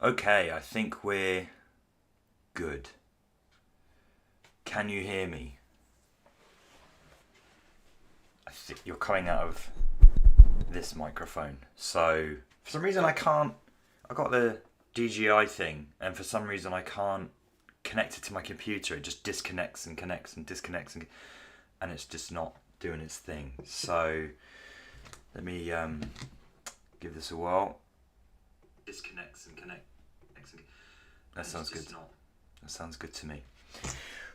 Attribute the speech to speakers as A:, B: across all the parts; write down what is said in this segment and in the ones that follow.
A: Okay, I think we're good. Can you hear me? I think you're coming out of this microphone. So, for some reason I got the DJI thing, and for some reason I can't connect it to my computer. It just disconnects and connects and disconnects, and it's just not doing its thing. So, let me give this a whirl. Disconnects and connects. That sounds good. That sounds good to me.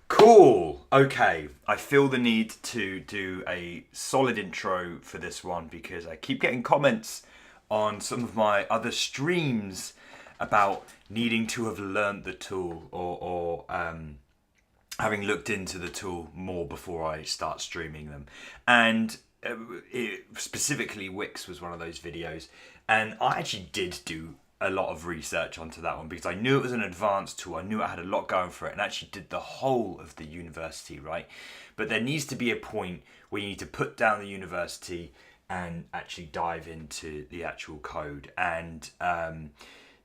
A: Cool. Okay. I feel the need to do a solid intro for this one because I keep getting comments on some of my other streams about needing to have learned the tool or having looked into the tool more before I start streaming them. And specifically Wix was one of those videos. And I actually did do a lot of research onto that one because I knew it was an advanced tool. I knew it had a lot going for it and actually did the whole of the university, right? But there needs to be a point where you need to put down the university and actually dive into the actual code. And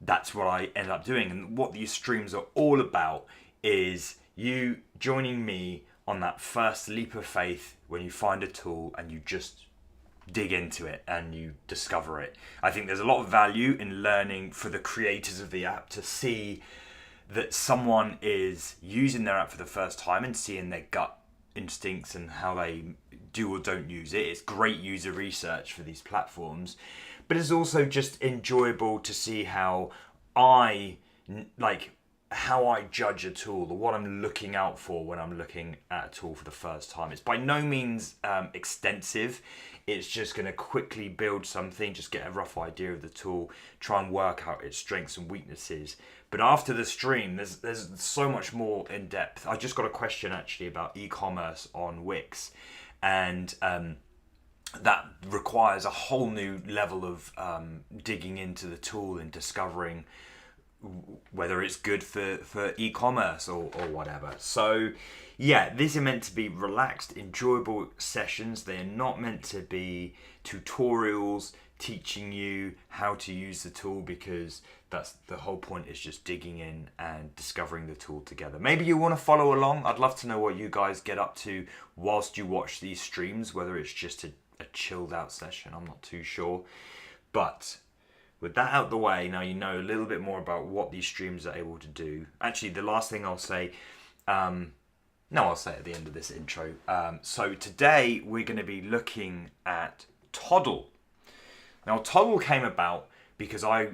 A: that's what I ended up doing. And what these streams are all about is you joining me on that first leap of faith when you find a tool and you just dig into it and you discover it. I think there's a lot of value in learning for the creators of the app to see that someone is using their app for the first time and seeing their gut instincts and how they do or don't use it. It's great user research for these platforms, but it's also just enjoyable to see how I judge a tool or what I'm looking out for when I'm looking at a tool for the first time. It's by no means extensive. It's just going to quickly build something, just get a rough idea of the tool, try and work out its strengths and weaknesses. But after the stream, there's so much more in depth. I just got a question actually about e-commerce on Wix, and that requires a whole new level of digging into the tool and discovering whether it's good for e-commerce or whatever. So yeah, these are meant to be relaxed, enjoyable sessions. They're not meant to be tutorials teaching you how to use the tool, because that's the whole point, is just digging in and discovering the tool together. Maybe you want to follow along. I'd love to know what you guys get up to whilst you watch these streams, whether it's just a chilled out session. I'm not too sure. But with that out the way, now you know a little bit more about what these streams are able to do. Actually, the last thing I'll say, I'll say at the end of this intro. So today we're going to be looking at Toddle. Now Toddle came about because I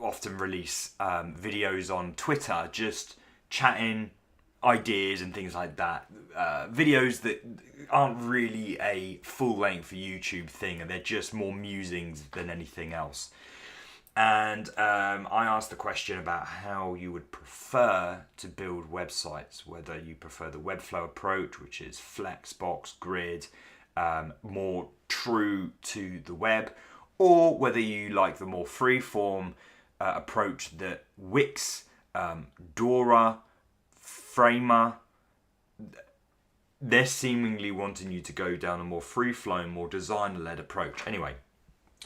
A: often release videos on Twitter, just chatting ideas and things like that. Videos that aren't really a full-length YouTube thing, and they're just more musings than anything else. And I asked the question about how you would prefer to build websites, whether you prefer the Webflow approach, which is Flexbox, Grid, more true to the web, or whether you like the more free-form approach that Wix, Dora, Framer, they're seemingly wanting you to go down a more free-flowing, more designer-led approach. Anyway,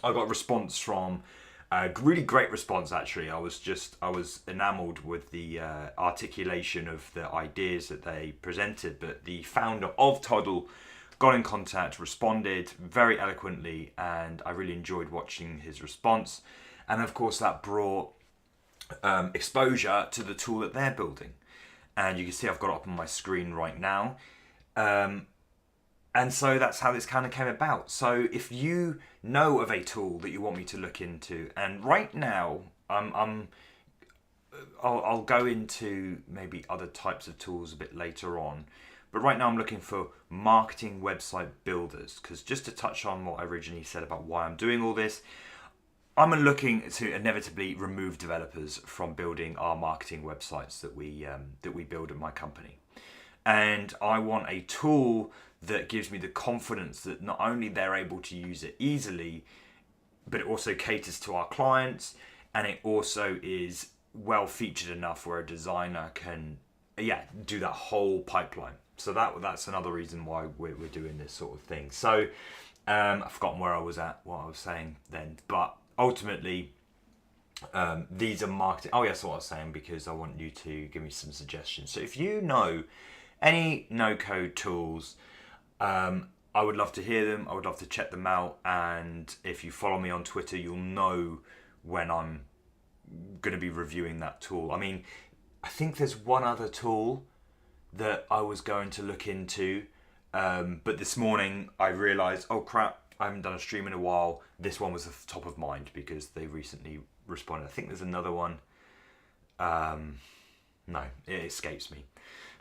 A: I got a response from a really great response, actually. I was enamored with the articulation of the ideas that they presented, but the founder of Toddle got in contact, responded very eloquently, and I really enjoyed watching his response. And of course that brought exposure to the tool that they're building. And you can see I've got it up on my screen right now. And so that's how this kind of came about. So if you know of a tool that you want me to look into, and right now I'll go into maybe other types of tools a bit later on, but right now I'm looking for marketing website builders, because just to touch on what I originally said about why I'm doing all this, I'm looking to inevitably remove developers from building our marketing websites that we build at my company. And I want a tool that gives me the confidence that not only they're able to use it easily, but it also caters to our clients, and it also is well featured enough where a designer can do that whole pipeline. So that's another reason why we're doing this sort of thing. So I've forgotten where I was at, what I was saying then, but ultimately These are marketing. Oh, yeah, that's what I was saying, because I want you to give me some suggestions. So if you know any no-code tools, I would love to hear them. I would love to check them out. And if you follow me on Twitter, you'll know when I'm going to be reviewing that tool. I mean, I think there's one other tool that I was going to look into, but this morning I realised, oh crap, I haven't done a stream in a while. This one was at the top of mind because they recently responded. I think there's another one. No, it escapes me.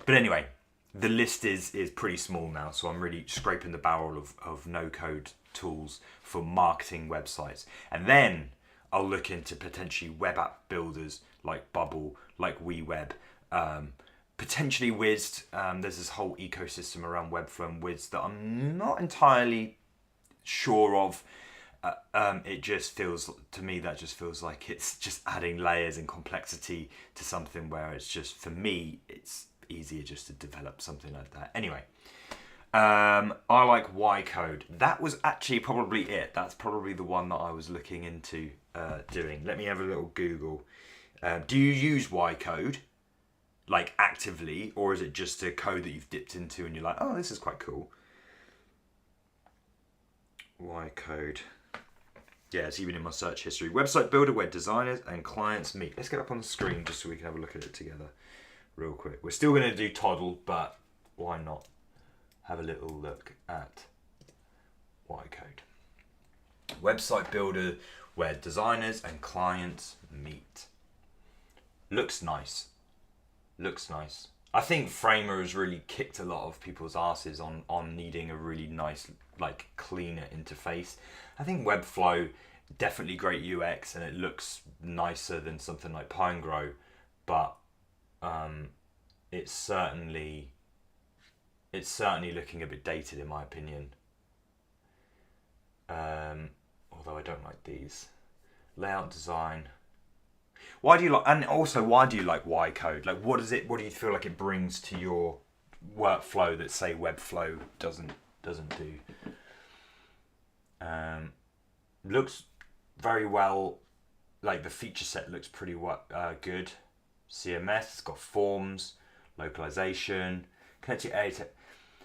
A: But anyway, the list is pretty small now, so I'm really scraping the barrel of no-code tools for marketing websites. And then I'll look into potentially web app builders like Bubble, like WeWeb, potentially Wiz. There's this whole ecosystem around Webflow and Wiz that I'm not entirely sure of. It just feels, to me, that just feels like it's just adding layers and complexity to something where it's just, for me, it's easier just to develop something like that. Anyway, I like ycode. That was actually probably it. That's probably the one that I was looking into doing. Let me have a little Google. Do you use ycode, like actively, or is it just a code that you've dipped into and you're like, oh, this is quite cool? Ycode. Yeah, it's even in my search history. Website builder where designers and clients meet. Let's get up on the screen just so we can have a look at it together real quick. We're still going to do Toddle, but why not have a little look at ycode. Website builder where designers and clients meet. Looks nice. Looks nice. I think Framer has really kicked a lot of people's asses on needing a really nice, like, cleaner interface. I think Webflow, definitely great UX, and it looks nicer than something like Pinegrow, but it's certainly looking a bit dated in my opinion. Although I don't like these. Layout design. Why do you like ycode? Like, what do you feel like it brings to your workflow that, say, Webflow doesn't do? Looks very well, like the feature set looks pretty good. CMS, it's got forms, localization, connect your Airtable.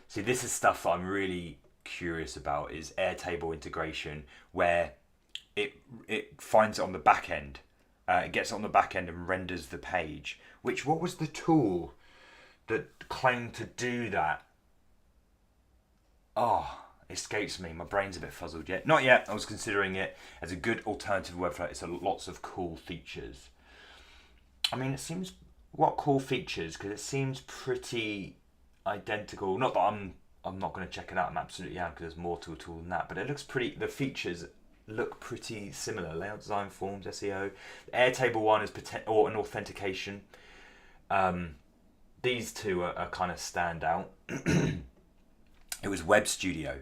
A: See, this is stuff that I'm really curious about, is Airtable integration, where it finds it on the back end. It gets it on the back end and renders the page. What was the tool that claimed to do that? Oh, escapes me. My brain's a bit fuzzled yet. Not yet. I was considering it as a good alternative website. It's lots of cool features. I mean, it seems, what cool features? Because it seems pretty identical. Not that I'm not going to check it out. I'm absolutely am, because there's more to a tool than that. But it looks pretty. The features look pretty similar. Layout design, forms, SEO. The Airtable one is or an authentication. These two are kind of stand out. It was Web Studio.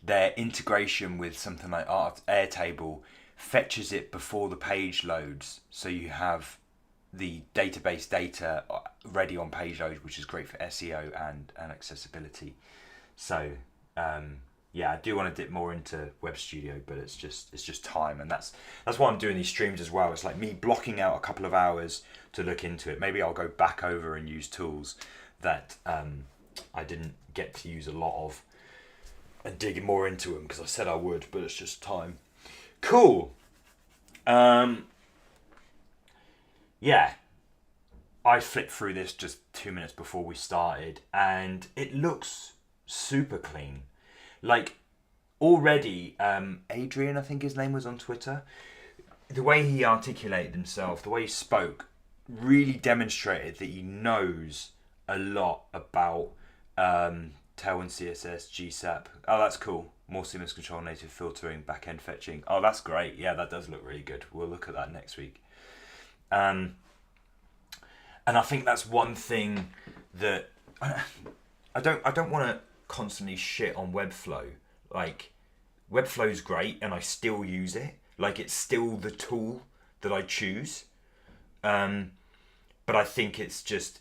A: Their integration with something like Airtable fetches it before the page loads, so you have the database data ready on page load, which is great for SEO and accessibility. So yeah, I do want to dip more into Web Studio, but it's just time, and that's why I'm doing these streams as well. It's like me blocking out a couple of hours to look into it. Maybe I'll go back over and use tools that I didn't get to use a lot of, and dig more into them, because I said I would, but it's just time. Cool. Yeah, I flipped through this just 2 minutes before we started, and it looks super clean. Like, already, Adrian, I think his name was on Twitter, the way he articulated himself, the way he spoke, really demonstrated that he knows a lot about Tailwind CSS, GSAP. Oh, that's cool. More seamless control, native filtering, backend fetching. Oh, that's great. Yeah, that does look really good. We'll look at that next week. And I think that's one thing that I don't want to constantly shit on Webflow. Like, Webflow's great, and I still use it. Like, it's still the tool that I choose. But I think it's just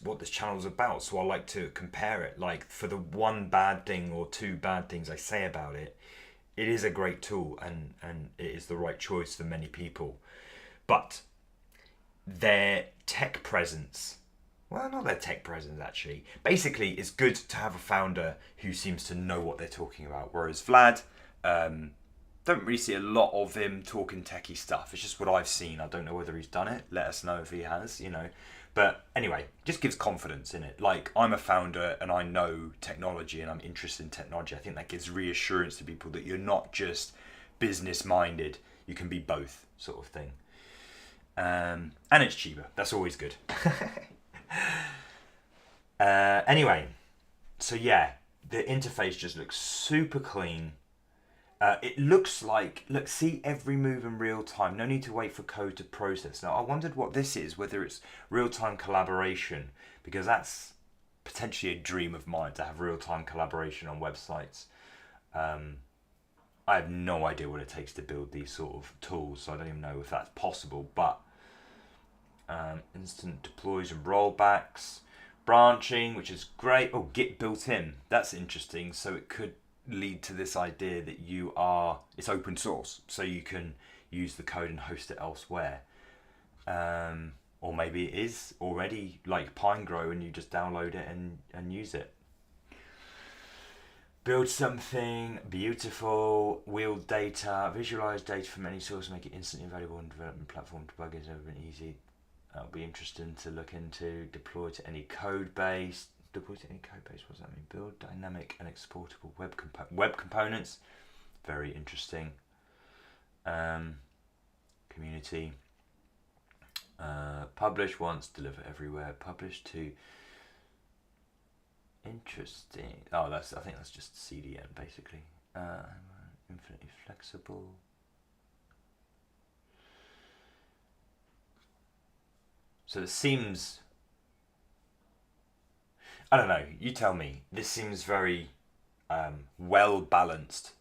A: what this channel's about. So I like to compare it. Like, for the one bad thing or two bad things I say about it, it is a great tool, and it is the right choice for many people. But their tech presence, well, not their tech presence actually. Basically, it's good to have a founder who seems to know what they're talking about. Whereas Vlad, don't really see a lot of him talking techie stuff. It's just what I've seen. I don't know whether he's done it. Let us know if he has, you know. But anyway, just gives confidence in it. Like, I'm a founder and I know technology and I'm interested in technology. I think that gives reassurance to people that you're not just business minded. You can be both, sort of thing. And it's cheaper. That's always good. Anyway, so yeah, the interface just looks super clean. It looks like, look, see every move in real time. No need to wait for code to process. Now, I wondered what this is, whether it's real-time collaboration, because that's potentially a dream of mine, to have real-time collaboration on websites. I have no idea what it takes to build these sort of tools, so I don't even know if that's possible, but instant deploys and rollbacks, branching, which is great. Oh, Git built in. That's interesting. So it could lead to this idea that it's open source, so you can use the code and host it elsewhere. Or maybe it is already like Pinegrow and you just download it and use it. Build something beautiful, wield data, visualize data from any source, make it instantly available on development platform. Debugging has never been easy. That'll be interesting to look into. Deploy to any code base. What does that mean? Build dynamic and exportable web components. Very interesting. Community. Publish once, deliver everywhere. Publish to. Interesting. Oh, I think that's just CDN basically. Infinitely flexible. So it seems. I don't know, you tell me. This seems very well balanced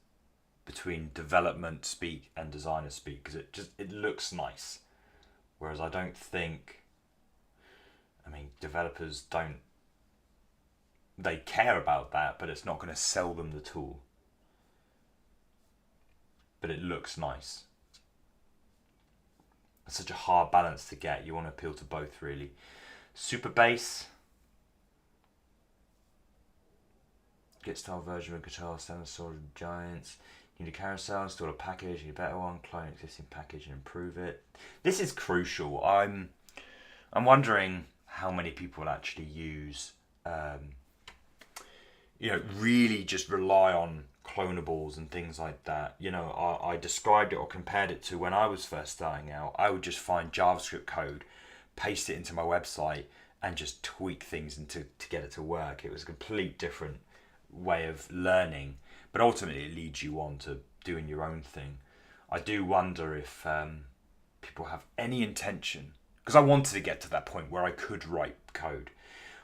A: between development speak and designer speak, because it looks nice. Whereas I don't think, developers they care about that, but it's not going to sell them the tool. But it looks nice. It's such a hard balance to get. You want to appeal to both, really. Super bass. Git style version of guitar, standard sort of giants. You need a carousel, install a package, you need a better one, clone existing package and improve it. This is crucial. I'm wondering how many people actually use, really just rely on clonables and things like that. I described it or compared it to when I was first starting out. I would just find JavaScript code, paste it into my website, and just tweak things to get it to work. It was a complete different way of learning, but ultimately it leads you on to doing your own thing. I do wonder if people have any intention, because I wanted to get to that point where I could write code.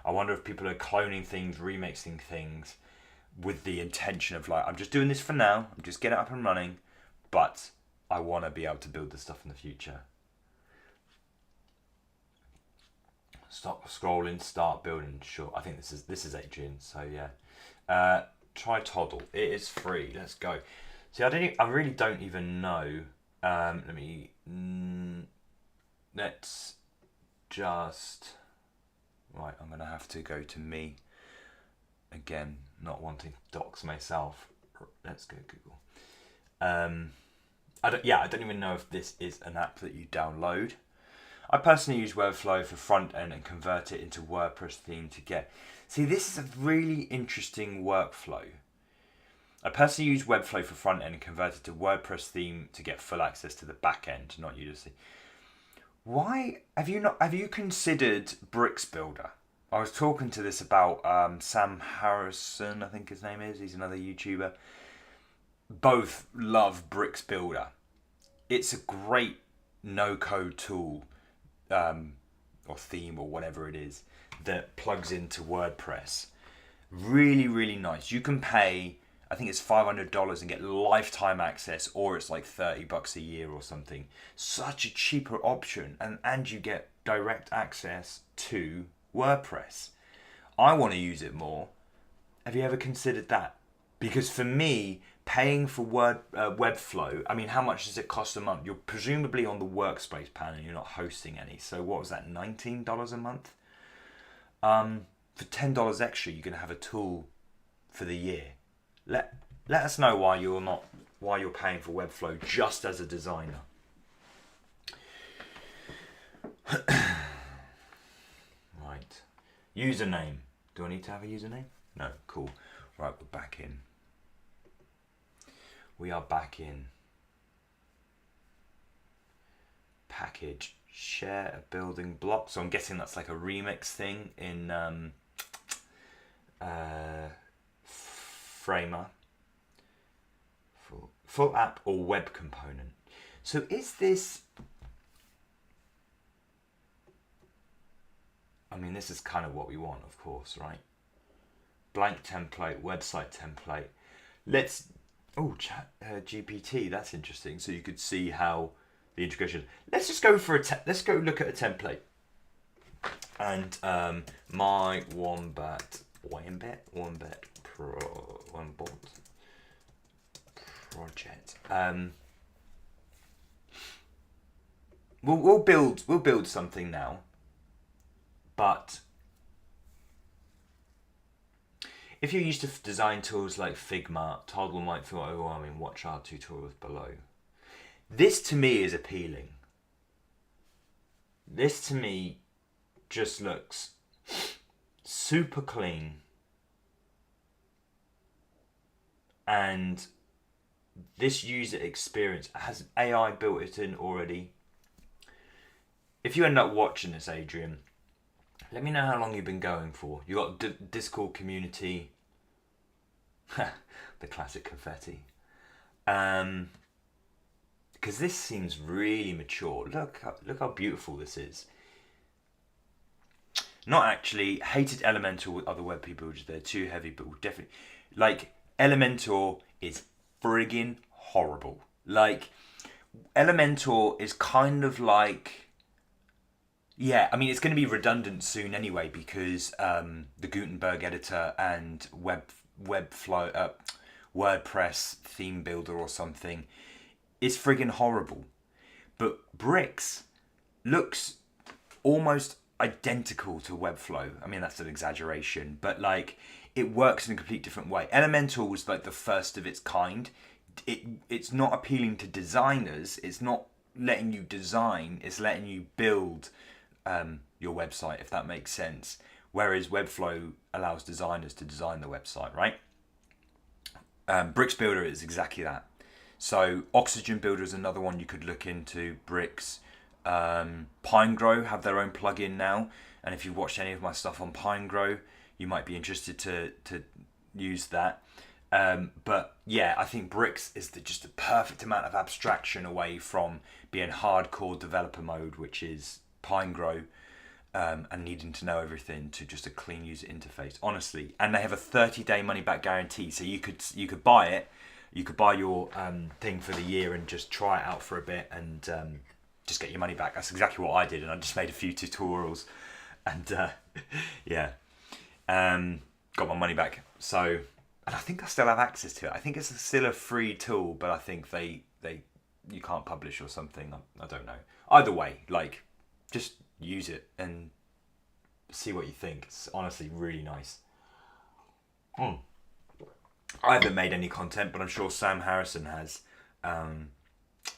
A: I wonder if people are cloning things, remixing things with the intention of I'm just doing this for now, I'm just getting it up and running, but I want to be able to build this stuff in the future. Stop scrolling, start building. Sure, I think this is Adrian, so yeah. Try Toddle. It is free. Let's go. See, I really don't even know. Let's just. Right, I'm gonna have to go to me. Again, not wanting to dox myself. Let's go Google. I don't even know if this is an app that you download. I personally use Webflow for front end and convert it into WordPress theme to get. See, this is a really interesting workflow. I personally use Webflow for front end and convert it to WordPress theme to get full access to the back end, not Udacity. Why have you considered Bricks Builder? I was talking to this about Sam Harrison, I think his name is. He's another YouTuber. Both love Bricks Builder. It's a great no-code tool, or theme or whatever it is, that plugs into WordPress. Really, really nice. You can pay, I think it's $500 and get lifetime access, or it's like $30 a year or something. Such a cheaper option, and you get direct access to WordPress. I want to use it more. Have you ever considered that? Because for me, paying for Webflow, I mean, how much does it cost a month? You're presumably on the workspace plan and you're not hosting any. So what was that, $19 a month? For $10 extra, you're going to have a tool for the year. Let us know why you're paying for Webflow just as a designer. Right. Username. Do I need to have a username? No. Cool. Right, we're back in. We are back in. Package. Share a building block. So I'm guessing that's like a remix thing in Framer. Full app or web component. So is this... I mean, this is kind of what we want, of course, right? Blank template, website template. Let's... Oh, chat GPT, that's interesting. So you could see how the integration... Let's just go for let's go look at a template. And my Wombat project. We'll build something now. But if you're used to design tools like Figma, Toddle might feel overwhelming. Watch our tutorials below. This to me is appealing. This to me just looks super clean. And this user experience has AI built it in already. If you end up watching this, Adrian, let me know how long you've been going for. You got Discord community, the classic confetti. Because this seems really mature. Look how beautiful this is. Not actually hated Elementor with other web people, which they're too heavy, but we'll definitely like Elementor is friggin' horrible. Like Elementor is kind of like. Yeah, I mean, it's going to be redundant soon anyway because the Gutenberg editor and Webflow, WordPress theme builder or something is friggin' horrible. But Bricks looks almost identical to Webflow. I mean, that's an exaggeration, but like it works in a complete different way. Elementor was like the first of its kind. It's not appealing to designers. It's not letting you design. It's letting you build your website, if that makes sense. Whereas Webflow allows designers to design the website, right? Bricks Builder is exactly that. So Oxygen Builder is another one you could look into. Bricks. Pinegrow have their own plugin now, and if you've watched any of my stuff on Pinegrow, you might be interested to use that. But yeah, I think Bricks is just a perfect amount of abstraction away from being hardcore developer mode, which is Pinegrow, and needing to know everything, to just a clean user interface, honestly. And they have a 30-day money back guarantee, so you could buy it. You could buy your thing for the year and just try it out for a bit and just get your money back. That's exactly what I did, and I just made a few tutorials and yeah, got my money back. So, and I think I still have access to it. I think it's still a free tool, but I think you can't publish or something. I don't know. Either way, like, just use it and see what you think. It's honestly really nice. I haven't made any content, but I'm sure Sam Harrison has.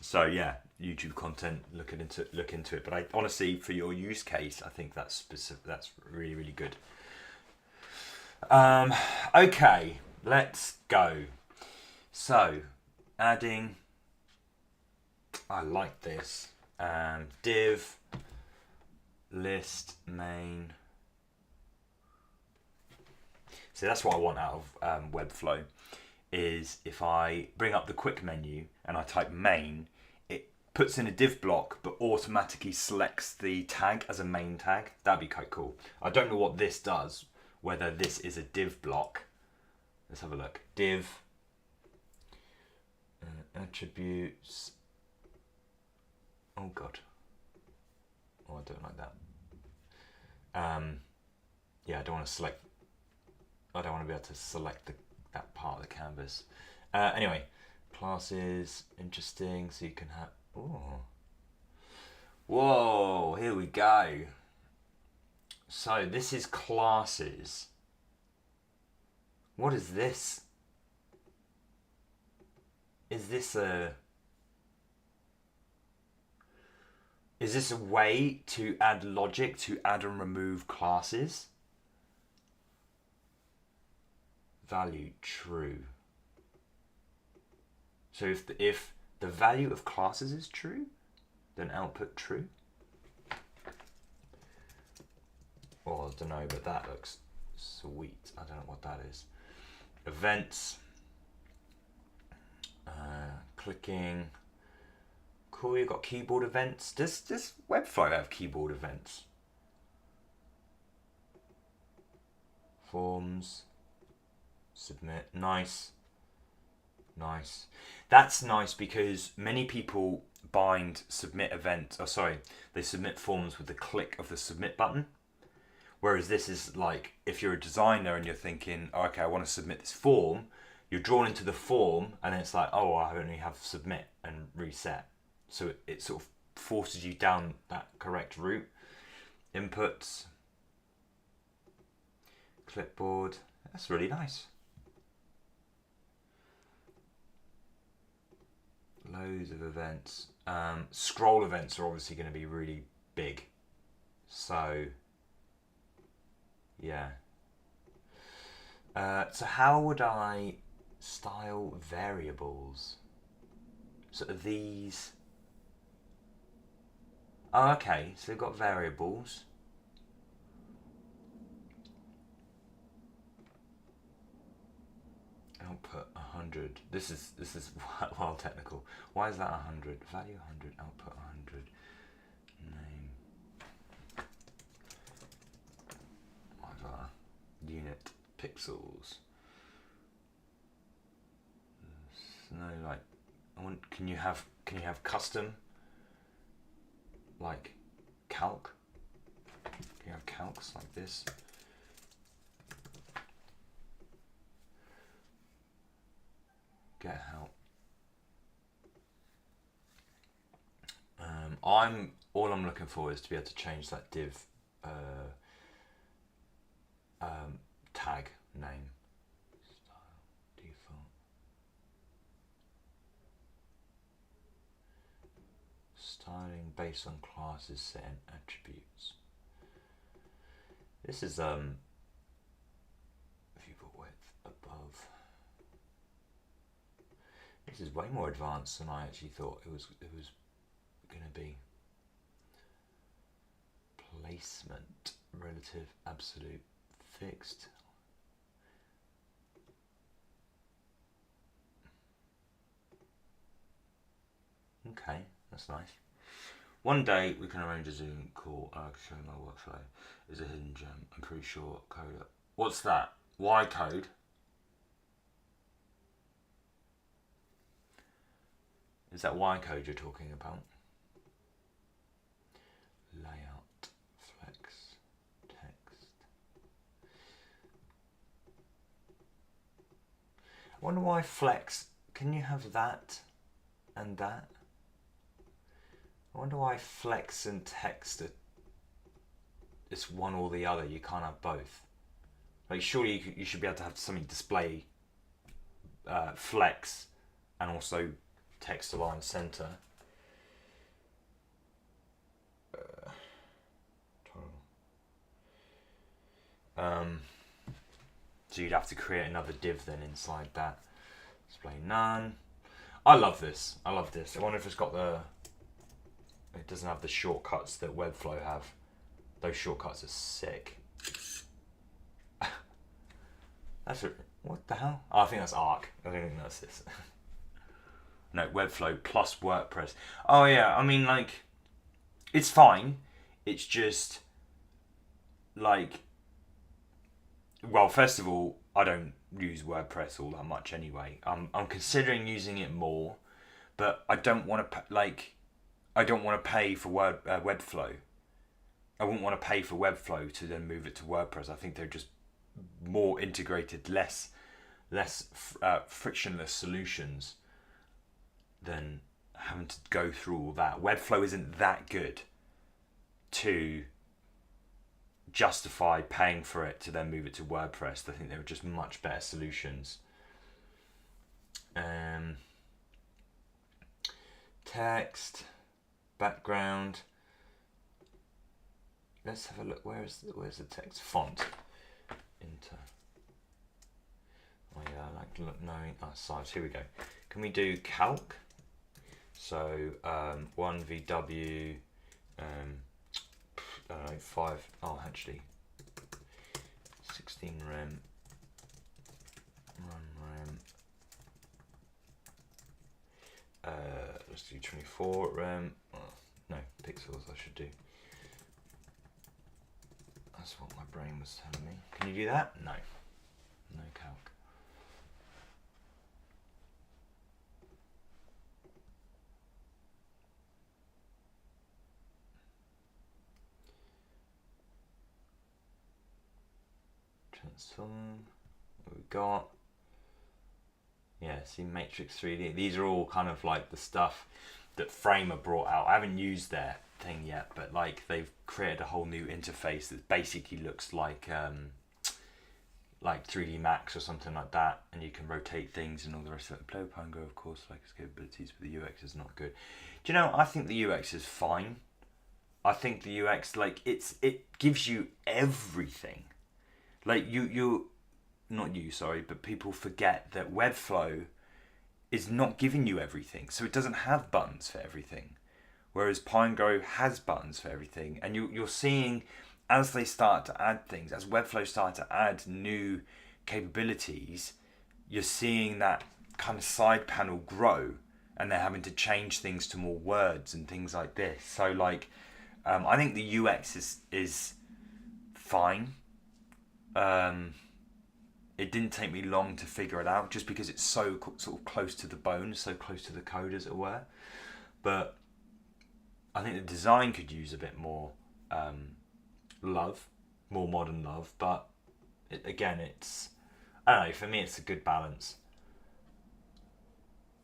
A: So yeah, YouTube content. Look into it. But I honestly, for your use case, I think that's really, really good. Okay, let's go. So, adding. I like this. Div list main. So that's what I want out of Webflow, is if I bring up the quick menu and I type main, it puts in a div block but automatically selects the tag as a main tag. That'd be quite cool. I don't know what this does, whether this is a div block. Let's have a look. Div attributes. Oh god. Oh, I don't like that. Yeah, I don't want to select. I don't want to be able to select that part of the canvas. Anyway, classes, interesting. So you can have. Oh. Whoa, here we go. So this is classes. What is this? Is this a way to add logic to add and remove classes? Value true. So if the value of classes is true, then output true. Well, I don't know, but that looks sweet. I don't know what that is. Events. Clicking. Cool, you've got keyboard events. Does Webflow have keyboard events? Forms. Submit. Nice. Nice. That's nice because many people bind submit event. Oh, sorry. They submit forms with the click of the submit button. Whereas this is like, if you're a designer and you're thinking, oh, okay, I want to submit this form, you're drawn into the form and then it's like, oh, I only have submit and reset. So it sort of forces you down that correct route. Inputs. Clipboard. That's really nice. Loads of events. Scroll events are obviously going to be really big. So, yeah. So how would I style variables? So are these... Oh, okay, so we've got variables. Output 100. This is well technical. Why is that 100? Value 100, output 100. Name. Whatever. Unit pixels. No, like can you have custom like calc? Can you have calcs like this? Get help. All I'm looking for is to be able to change that div tag name. Style default. Styling based on classes set and attributes. This is viewport width above. This is way more advanced than I actually thought it was going to be. Placement, relative, absolute, fixed. Okay, that's nice. One day we can arrange a Zoom call and I can show my workflow. Is a hidden gem. I'm pretty sure code. What's that? Ycode? Is that ycode you're talking about? Layout, flex, text. I wonder why flex. Can you have that and that? I wonder why flex and text are, it's one or the other. You can't have both. Like surely you should be able to have something display flex and also text align center. So you'd have to create another div then inside that. Display none. I love this. I love this. I wonder if it's got the... It doesn't have the shortcuts that Webflow have. Those shortcuts are sick. That's a, what the hell? Oh, I think that's Arc. I don't think that's this. No, Webflow plus WordPress. Oh yeah, I mean like, it's fine. It's just like, well, first of all, I don't use WordPress all that much anyway. I'm considering using it more, but I don't want to I don't want to pay for Webflow. I wouldn't want to pay for Webflow to then move it to WordPress. I think they're just more integrated, less less frictionless solutions than having to go through all that. Webflow isn't that good to justify paying for it to then move it to WordPress. I think there are just much better solutions. Text, background. Let's have a look. Where's the text? Font. Enter. Oh yeah, I like to look knowing size. Here we go. Can we do calc? So 1VW. I don't know, 5. Oh, actually, 16 rem. Run rem. Let's do 24 rem. Oh, no, pixels. I should do. That's what my brain was telling me. Can you do that? No. No calc. Transform. What we got? Yeah, see Matrix 3D. These are all kind of like the stuff that Framer brought out. I haven't used their thing yet, but like they've created a whole new interface that basically looks like 3D Max or something like that, and you can rotate things and all the rest of it. Pango, of course, like its capabilities, but the UX is not good. Do you know? I think the UX is fine. I think the UX, like it gives you everything. Like but people forget that Webflow is not giving you everything, so it doesn't have buttons for everything. Whereas Pinegrow has buttons for everything, and you're seeing as they start to add things, as Webflow start to add new capabilities, you're seeing that kind of side panel grow, and they're having to change things to more words and things like this. So like, I think the UX is fine. It didn't take me long to figure it out, just because it's so sort of close to the bone, so close to the code, as it were. But I think the design could use a bit more love, more modern love. But it's, I don't know, for me it's a good balance.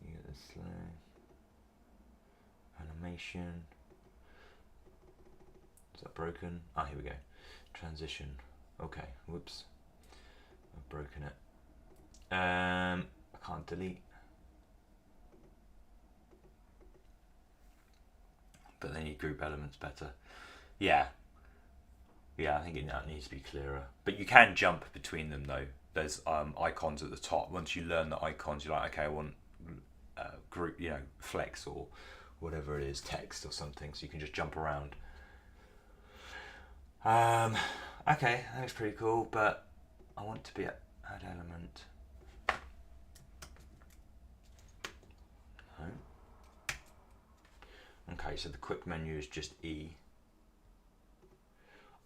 A: You get this animation. Is that broken? Ah, here we go. Transition. Okay, whoops. I've broken it. I can't delete. But they need group elements better. Yeah, I think it needs to be clearer. But you can jump between them though. There's icons at the top. Once you learn the icons, you're like, okay, I want group, flex or whatever it is, text or something. So you can just jump around. Okay, that looks pretty cool, but I want to be at add element. No. Okay, so the quick menu is just E.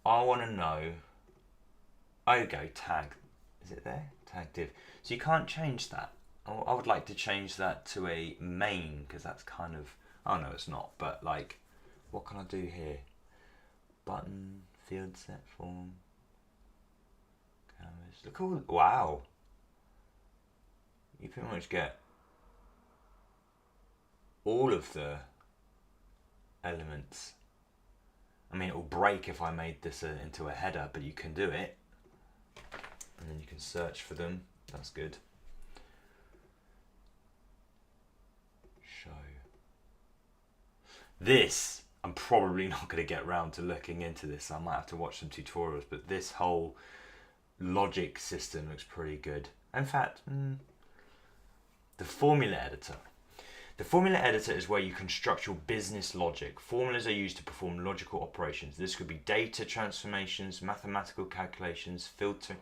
A: I want to know. Oh, you go tag. Is it there? Tag div. So you can't change that. I would like to change that to a main, because that's kind of. Oh no, it's not. But like, what can I do here? Button, field set form. Canvas. Look all. Wow. You pretty much get all of the elements. I mean, it will break if I made this into a header, but you can do it. And then you can search for them. That's good. Show. This, I'm probably not going to get around to looking into this. I might have to watch some tutorials, but this whole logic system looks pretty good. In fact, the formula editor. The formula editor is where you construct your business logic. Formulas are used to perform logical operations. This could be data transformations, mathematical calculations, filtering,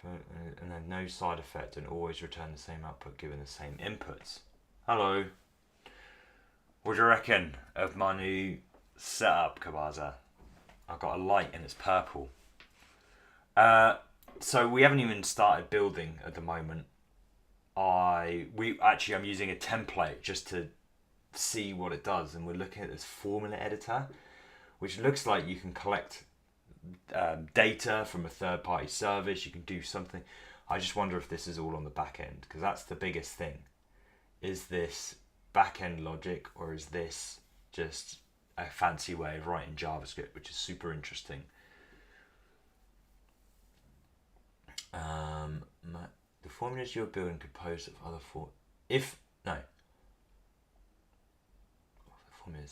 A: and then no side effect, and always return the same output given the same inputs. Hello. What do you reckon of my new setup, Kabaza? I've got a light and it's purple. So we haven't even started building at the moment. I'm using a template just to see what it does, and we're looking at this formula editor, which looks like you can collect data from a third-party service. You can do something. I just wonder if this is all on the back end, because that's the biggest thing. Is this back end logic, or is this just a fancy way of writing JavaScript, which is super interesting. The formulas you're building composed of other formulas.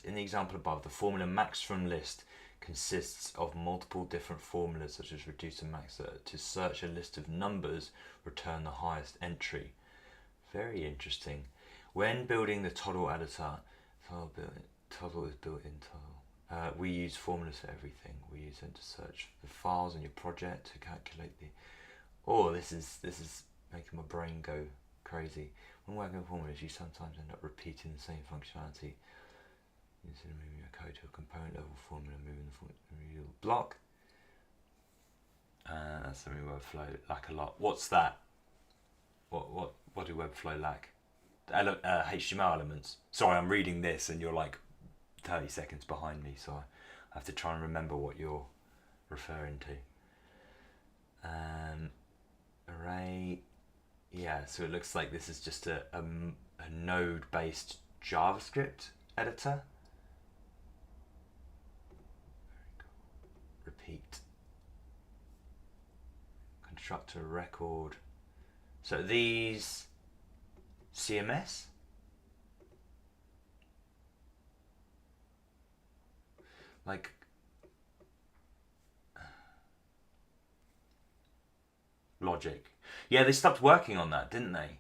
A: In the example above, the formula max from list consists of multiple different formulas such as reduce and max. To search a list of numbers, return the highest entry. Very interesting. When building the Toddle editor, Toddle is built in Toddle. We use formulas for everything. We use them to search the files in your project, to calculate the... Oh, this is making my brain go crazy. When working with formulas, you sometimes end up repeating the same functionality. Instead of moving your code to a component level formula, moving the formula to a real block. That's something Webflow lack a lot. What's that? What do Webflow lack? HTML elements. Sorry, I'm reading this and you're like 30 seconds behind me, so I have to try and remember what you're referring to. Array. Yeah, so it looks like this is just a node-based JavaScript editor. Repeat. Constructor record. So these CMS. Like logic. Yeah, they stopped working on that, didn't they?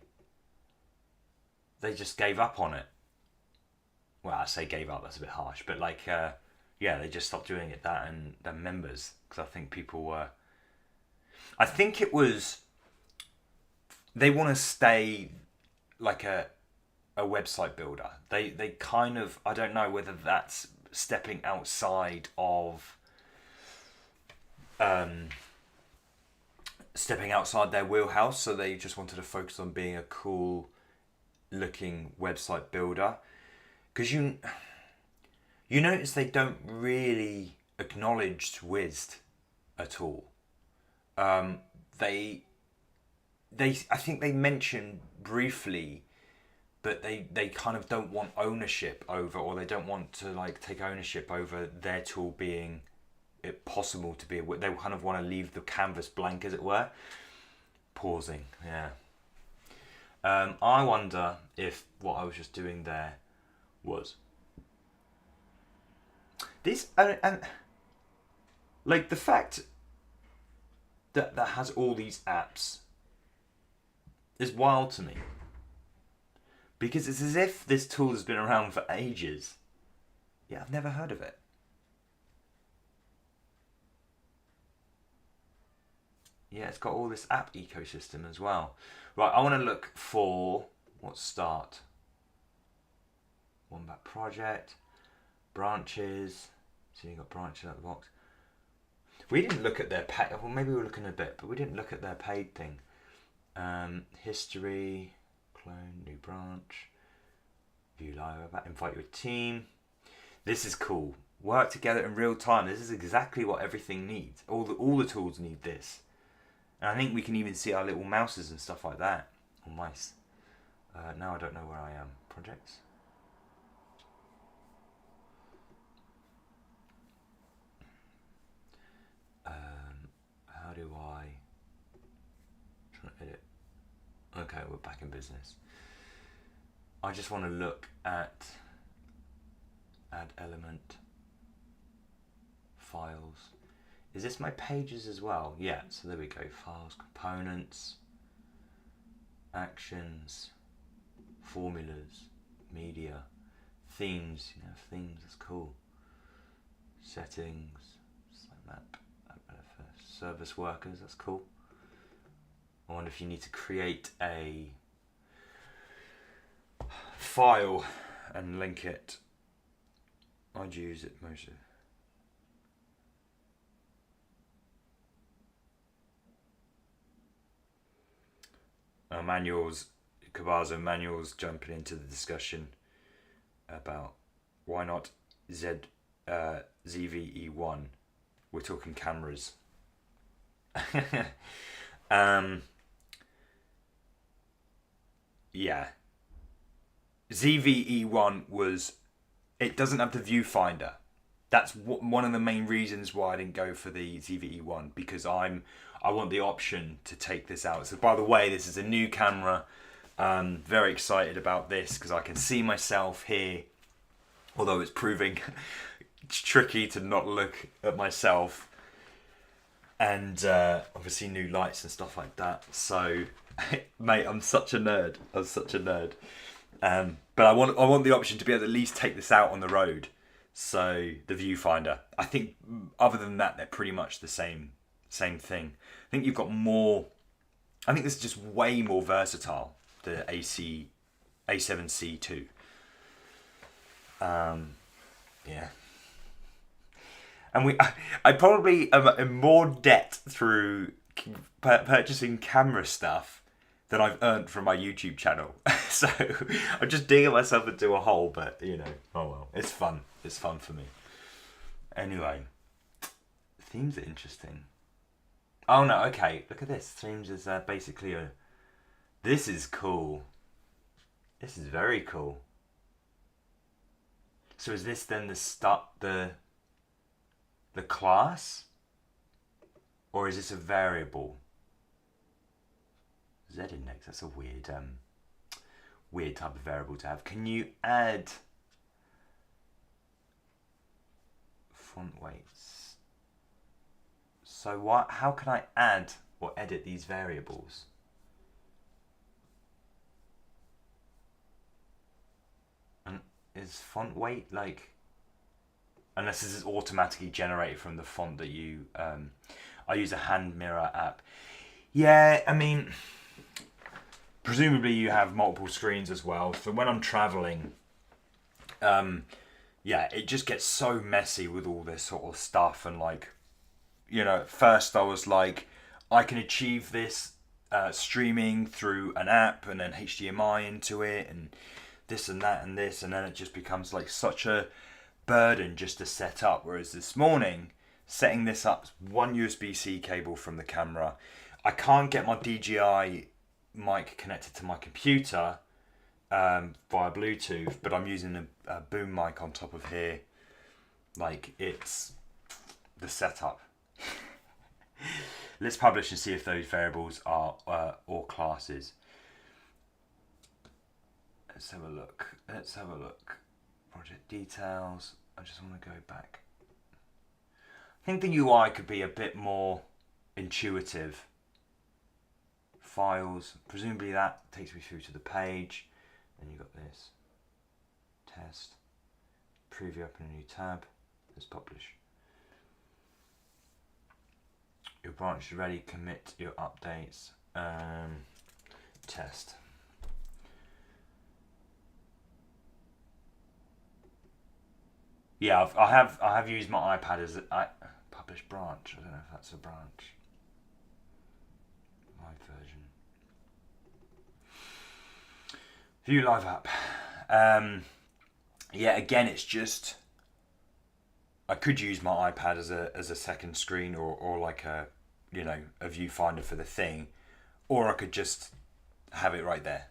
A: They just gave up on it. Well, I say gave up, that's a bit harsh, but like, yeah, they just stopped doing it, that and their members, because I think people were... I think it was... They want to stay like a website builder. They kind of... I don't know whether that's stepping outside of... stepping outside their wheelhouse, so they just wanted to focus on being a cool looking website builder. Because you notice they don't really acknowledge Twist at all. I think they mention briefly, but they kind of don't want ownership over, or they don't want to like take ownership over their tool being it possible to be they kind of want to leave the canvas blank, as it were. Pausing, yeah. I wonder if what I was just doing there was this, and like the fact that has all these apps is wild to me, because it's as if this tool has been around for ages. Yeah, I've never heard of it. Yeah, it's got all this app ecosystem as well. Right, I want to look for, what start? One back project, branches. So you got branches out the box. We didn't look at their paid, well maybe we were looking a bit, but we didn't look at their paid thing. History, clone, new branch, view live, invite your team. This is cool. Work together in real time. This is exactly what everything needs. All the tools need this. And I think we can even see our little mouses and stuff like that. Or mice. Now I don't know where I am. Projects. How do I try to edit? Okay, we're back in business. I just want to look at add element, files. Is this my pages as well? Yeah, so there we go. Files, components, actions, formulas, media, themes. You know, themes, that's cool. Settings, map, service workers, that's cool. I wonder if you need to create a file and link it. I'd use it mostly. Manuals, Kabazo manuals jumping into the discussion about why not ZVE1. We're talking cameras. yeah, ZVE1 was, it doesn't have the viewfinder. That's one of the main reasons why I didn't go for the ZVE1, because I want the option to take this out. So by the way, this is a new camera. Very excited about this because I can see myself here, although it's proving tricky to not look at myself, and obviously new lights and stuff like that. So mate, I'm such a nerd. But I want the option to be able to at least take this out on the road. So the viewfinder, I think other than that, they're pretty much the same thing. I think you've got more, I think this is just way more versatile, the A7C2. Yeah. And I probably am in more debt through purchasing camera stuff than I've earned from my YouTube channel. So I'm just digging myself into a hole, but you know, oh well, it's fun. It's fun for me. Anyway, themes are interesting. Oh no, okay, look at this. Themes is basically a, this is cool. This is very cool. So is this then the class? Or is this a variable? Z-index, that's a weird type of variable to have. Can you add font weights? So how can I add or edit these variables? And is font weight like, unless this is automatically generated from the font that you, I use a hand mirror app. Yeah, I mean, presumably you have multiple screens as well. So when I'm traveling, yeah, it just gets so messy with all this sort of stuff. And like, you know, at first I was like, I can achieve this streaming through an app and then HDMI into it and this and that and this. And then it just becomes like such a burden just to set up. Whereas this morning, setting this up, one USB-C cable from the camera. I can't get my DJI mic connected to my computer via Bluetooth, but I'm using a boom mic on top of here. Like, it's the setup. Let's publish and see if those variables are or classes. Let's have a look. Project details. I just want to go back. I think the UI could be a bit more intuitive. Files, presumably that takes me through to the page. Then you've got this. Test. Preview, open a new tab. Let's publish. Your branch is ready, commit your updates. Test. Yeah, I have used my iPad as a publish branch. I don't know if that's a branch. Live version. View live app. Yeah, again, it's just, I could use my iPad as a second screen or like a, you know, a viewfinder for the thing, or I could just have it right there,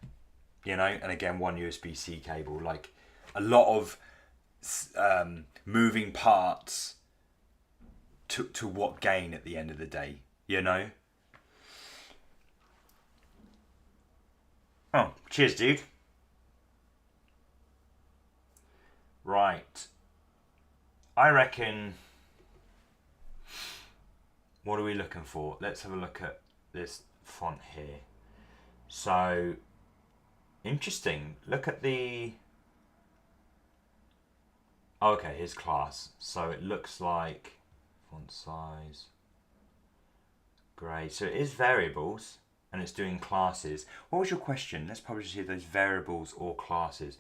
A: you know. And again, one USB-C cable. Like, a lot of moving parts to what gain at the end of the day, you know. Oh, cheers, dude. Right. I reckon, what are we looking for? Let's have a look at this font here. So, interesting. Look at the, okay, here's class. So it looks like font size, grey. So it is variables and it's doing classes. What was your question? Let's probably see if those variables or classes.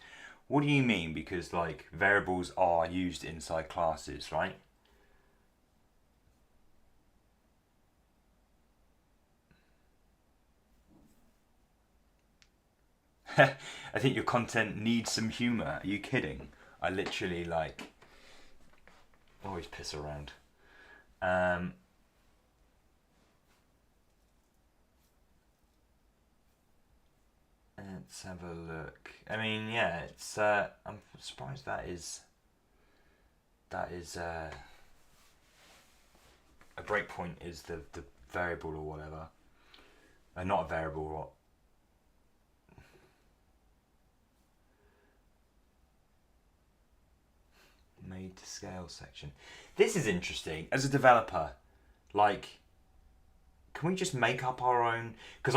A: What do you mean? Because like variables are used inside classes, right? I think your content needs some humour. Are you kidding? I literally like always piss around. Let's have a look. I mean, yeah, it's. I'm surprised that is a breakpoint is the variable or whatever. Not a variable. What? Made to scale section. This is interesting. As a developer, like, can we just make up our own? Because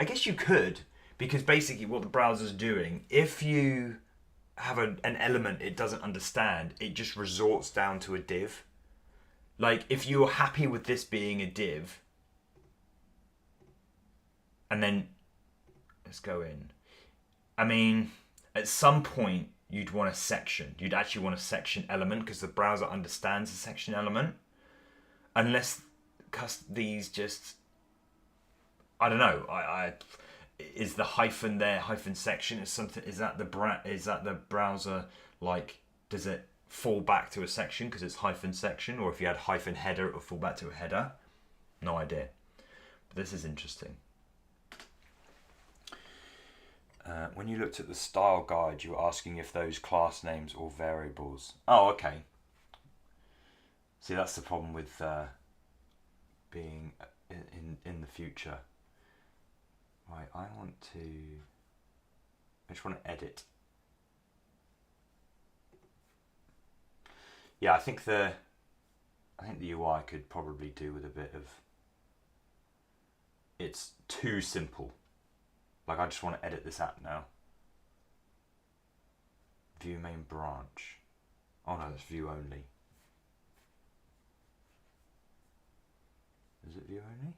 A: I guess you could, because basically what the browser's doing, if you have an element it doesn't understand, it just resorts down to a div. Like, if you're happy with this being a div, and then let's go in. I mean, at some point you'd want a section. You'd actually want a section element because the browser understands a section element. Unless these just, I don't know. I is the hyphen there, hyphen section is something? Is that the browser, like, does it fall back to a section because it's hyphen section, or if you had hyphen header it would fall back to a header? No idea. But this is interesting. When you looked at the style guide, you were asking if those class names or variables. Oh, okay. See, that's the problem with being in the future. Right, I just want to edit. Yeah, I think the UI could probably do with a bit of. It's too simple. Like, I just want to edit this app now. View main branch. Oh no, that's view only. Is it view only?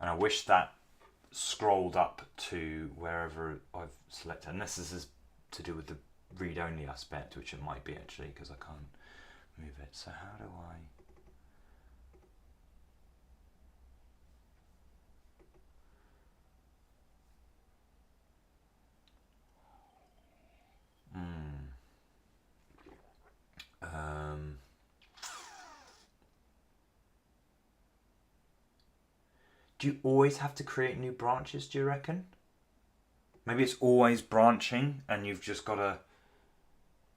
A: And I wish that scrolled up to wherever I've selected, unless this is to do with the read-only aspect, which it might be actually, because I can't move it. So how do I do you always have to create new branches, do you reckon? Maybe it's always branching and you've just got to...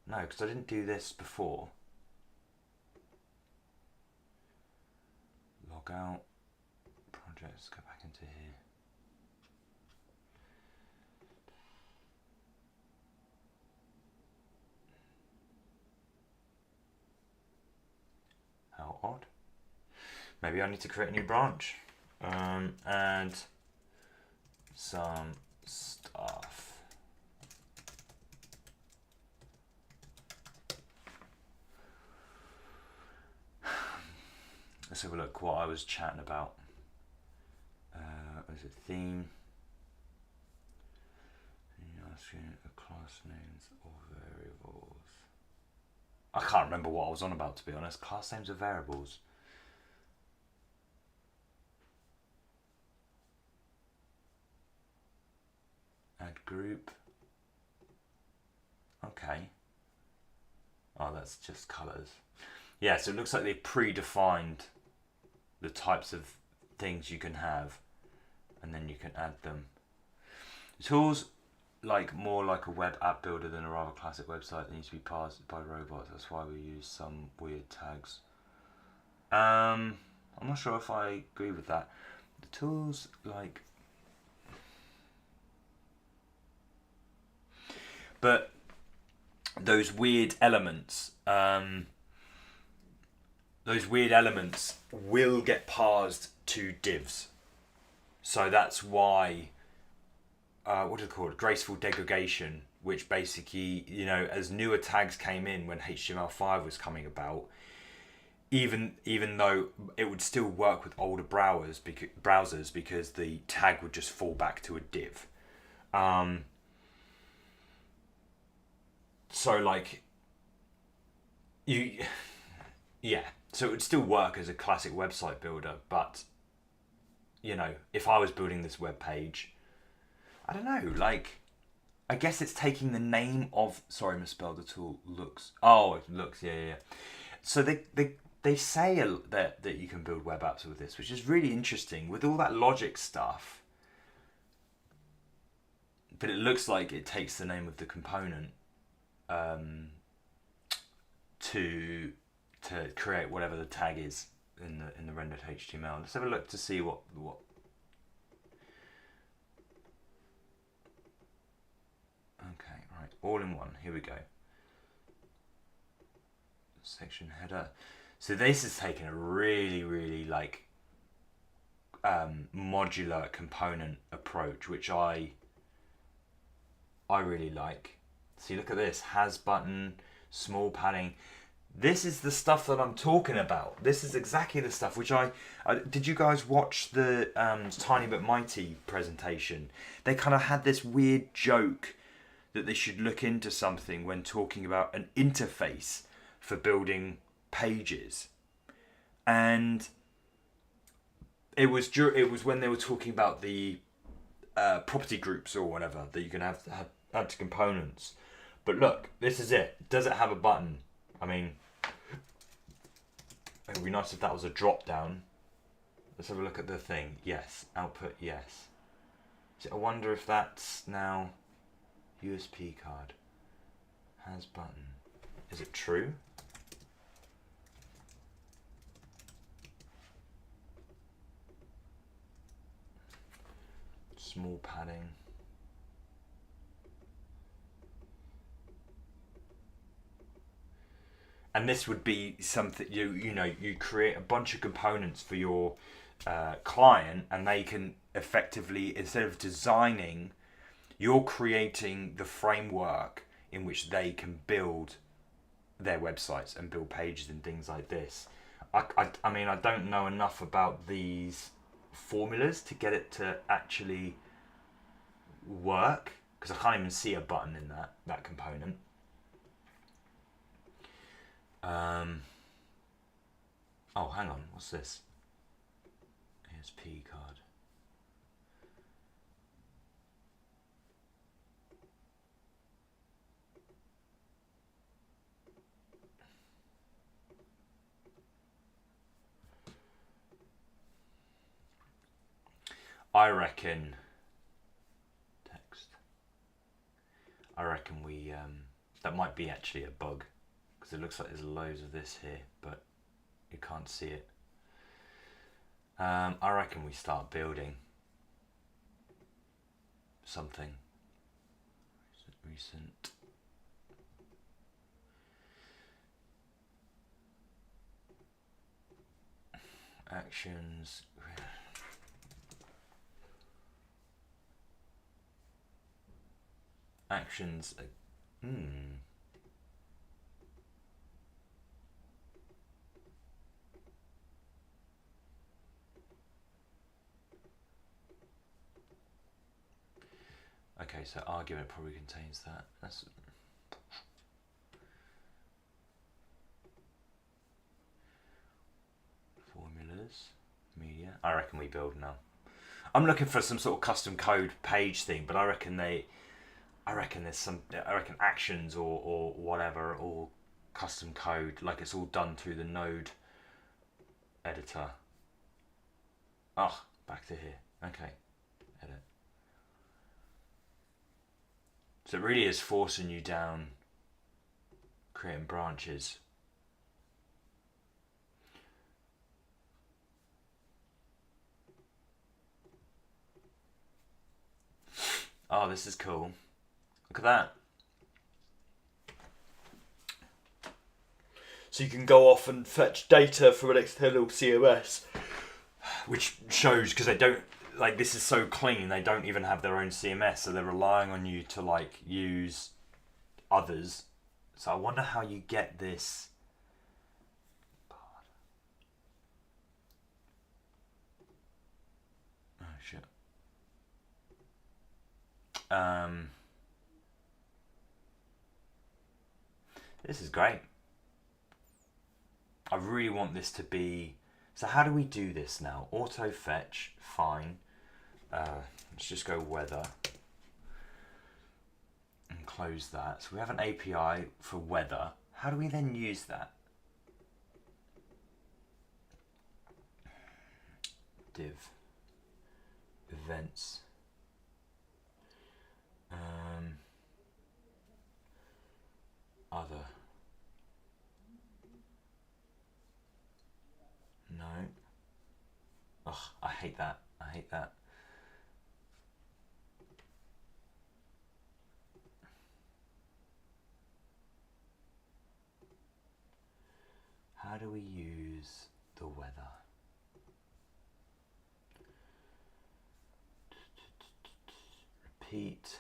A: No, because I didn't do this before. Log out. Projects, go back into here. How odd. Maybe I need to create a new branch. And some stuff. Let's have a look what I was chatting about. Was it theme? You're asking class names or variables. I can't remember what I was on about, to be honest. Class names or variables. Add group. Okay. Oh, that's just colors. Yeah, so it looks like they predefined the types of things you can have, and then you can add them. The tool's more like a web app builder than a rather classic website that needs to be parsed by robots. That's why we use some weird tags. I'm not sure if I agree with that. The tool's like... But those weird elements will get parsed to divs. So that's why, what is it called? Graceful degradation, which basically, as newer tags came in when HTML5 was coming about, even though it would still work with older browsers because the tag would just fall back to a div. So so it would still work as a classic website builder, but if I was building this web page, I don't know, I guess it's taking the name of, sorry, I misspelled the tool, looks. Oh, it looks, yeah. So they say that you can build web apps with this, which is really interesting with all that logic stuff. But it looks like it takes the name of the component to create whatever the tag is in the rendered HTML. Let's have a look to see what. Okay, right, all in one. Here we go. Section header. So this is taking a really like modular component approach, which I really like. See, look at this, has button, small padding. This is the stuff that I'm talking about. This is exactly the stuff which I did you guys watch the Tiny But Mighty presentation? They kind of had this weird joke that they should look into something when talking about an interface for building pages. And it was when they were talking about the property groups or whatever that you can have add to components. But look, this is it. Does it have a button? I mean, it would be nice if that was a drop down. Let's have a look at the thing. Yes. Output, yes. So I wonder if that's now USB card. Has button. Is it true? Small padding. And this would be something you create a bunch of components for your client, and they can effectively, instead of designing, you're creating the framework in which they can build their websites and build pages and things like this. I mean, I don't know enough about these formulas to get it to actually work, because I can't even see a button in that component. Oh, hang on, what's this? ASP card. I reckon we that might be actually a bug, because it looks like there's loads of this here, but you can't see it. I reckon we start building something. Recent. Actions. Actions. Okay, so argument probably contains that. That's formulas, media. I reckon we build now. I'm looking for some sort of custom code page thing, but I reckon actions or whatever, or custom code, like it's all done through the node editor. Oh, back to here. Okay, edit. So it really is forcing you down, creating branches. Oh, this is cool. Look at that. So you can go off and fetch data from an external CMS, which shows, because they don't, like, this is so clean, they don't even have their own CMS, so they're relying on you to like use others. So I wonder how you get this. Oh shit. This is great. I really want this to be. So how do we do this now? Auto fetch, fine. Let's just go weather. close that. So we have an API for weather. How do we then use that? Div events. Other. No. Ugh, I hate that. I hate that. How do we use the weather? Repeat.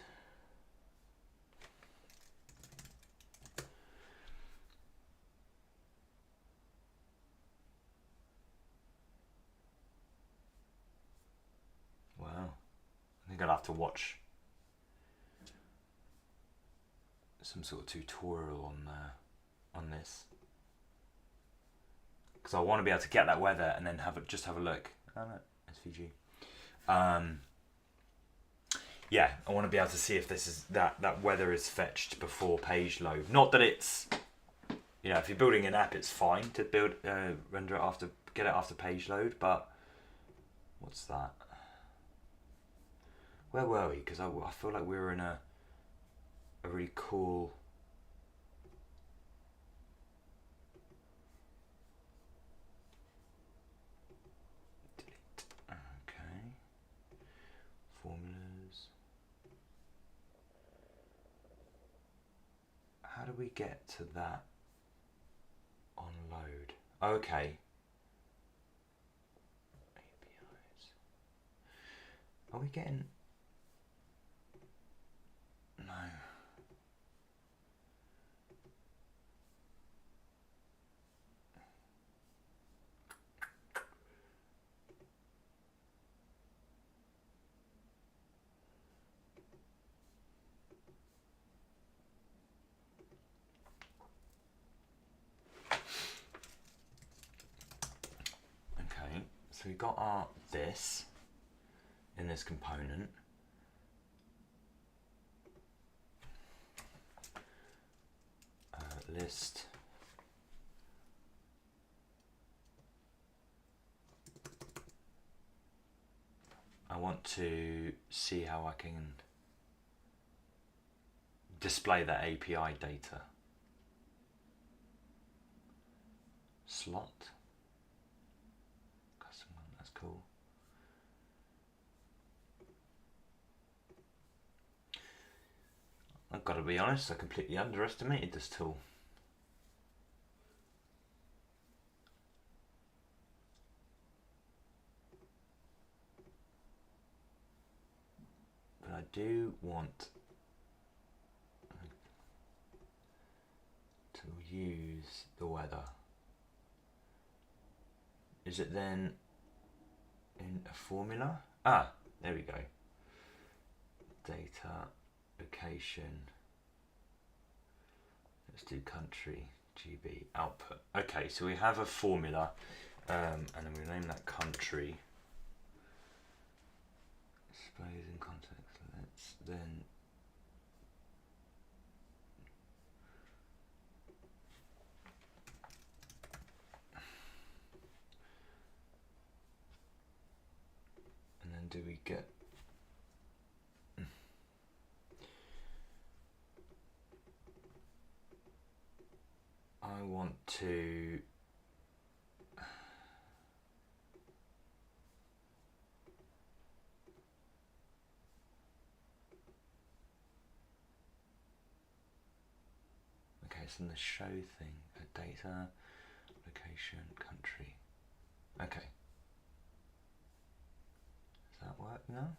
A: Wow. I think I'll have to watch some sort of tutorial on this. Because I want to be able to get that weather and then just have a look. Oh no, SVG. Yeah, I want to be able to see if this is that weather is fetched before page load. Not that it's, you know, if you're building an app, it's fine to build render it after, get it after page load. But what's that? Where were we? Because I feel like we were in a really cool. Formulas. How do we get to that on load? Okay. APIs. Are we getting? No. So we got our this in this component. List. I want to see how I can display that API data. Slot. Cool. I've got to be honest, I completely underestimated this tool. But I do want to use the weather. Is it then in a formula? Ah, there we go. Data, location. Let's do country, GB, output. Okay, so we have a formula, and then we name that country. Displays in context. Let's then do we get? I want to okay, it's in the show thing, data, location, country. Okay. Does that work now?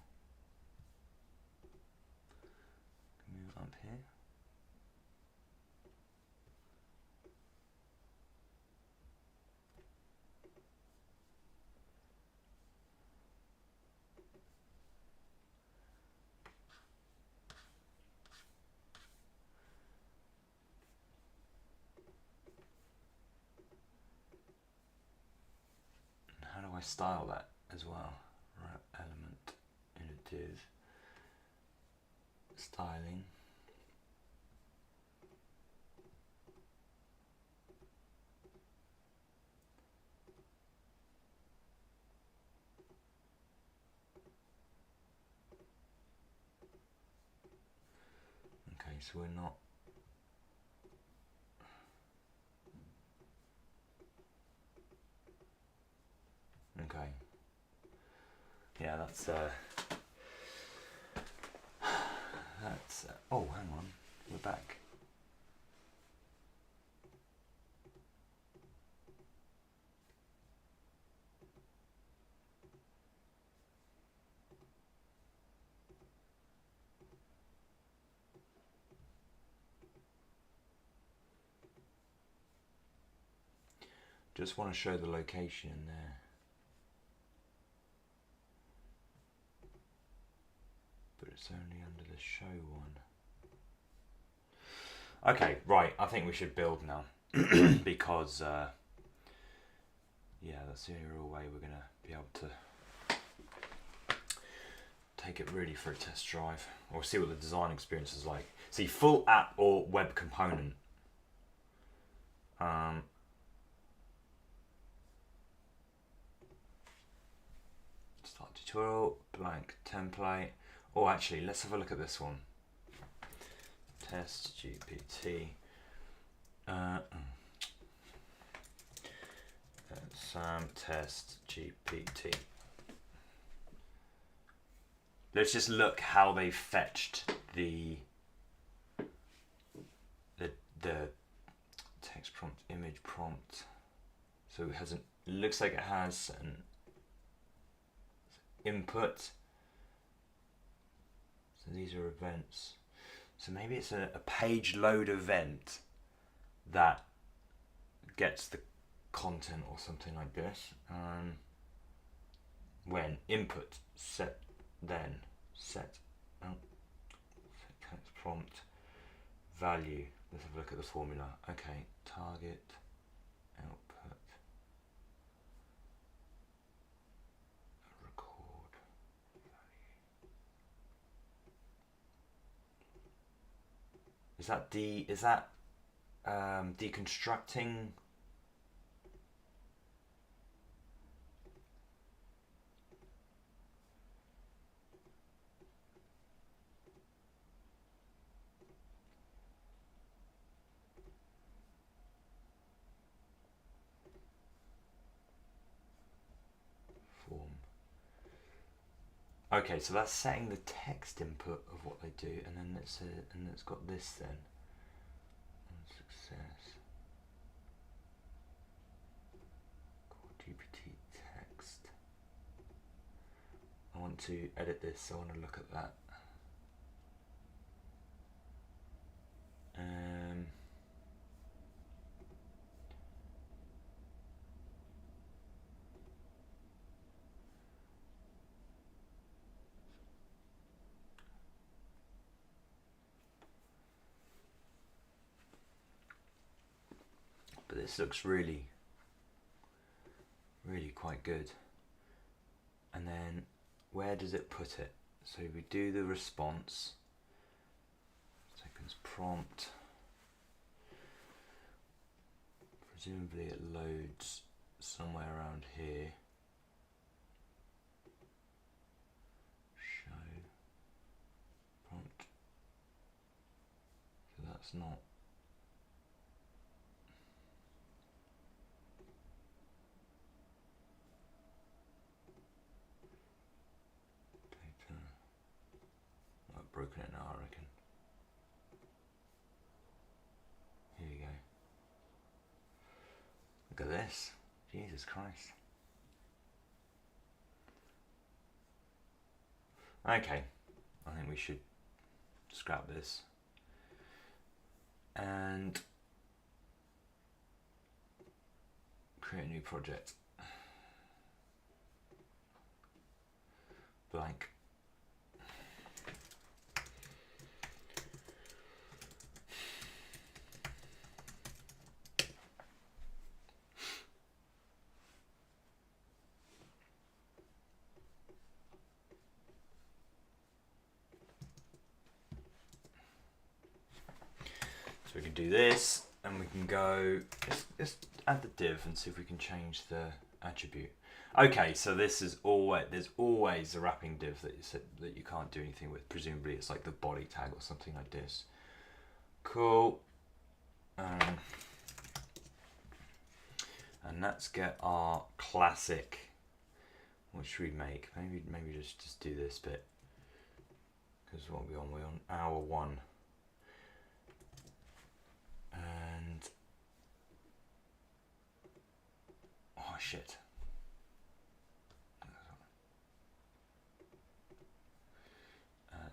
A: Move up here. And how do I style that as well? Wrap element in a div. Styling. so we're not. Okay. Yeah, that's oh, hang on, we're back. Just want to show the location in there. But it's only under the show one. Okay, right, I think we should build now. Because, yeah, that's the only real way we're going to be able to take it really for a test drive. Or see what the design experience is like. See, full app or web component. Start tutorial, blank template. Oh, actually, let's have a look at this one. Test GPT. Sam test GPT. Let's just look how they fetched the text prompt, image prompt. So it has looks like it has an input. So these are events. So maybe it's a page load event that gets the content or something like this. When input set, then set text prompt value. Let's have a look at the formula. Okay, target output record value. Is that deconstructing? Okay, so that's setting the text input of what they do, and then it's got this then. Success. Core GPT text. I want to edit this, so I want to look at that. But this looks really quite good. And then where does it put it? So we do the response. Seconds prompt. Presumably it loads somewhere around here. Show prompt. So that's not. I've broken it now, I reckon. Here you go. Look at this. Jesus Christ. Okay, I think we should scrap this and create a new project. Blank. So we can do this, and we can go, let's add the div and see if we can change the attribute. Okay, so this is always, there's always a wrapping div that you said that you can't do anything with. Presumably it's like the body tag or something like this. Cool. And let's get our classic. What should we make? Maybe just do this bit. Because what we're on hour 1. And oh shit.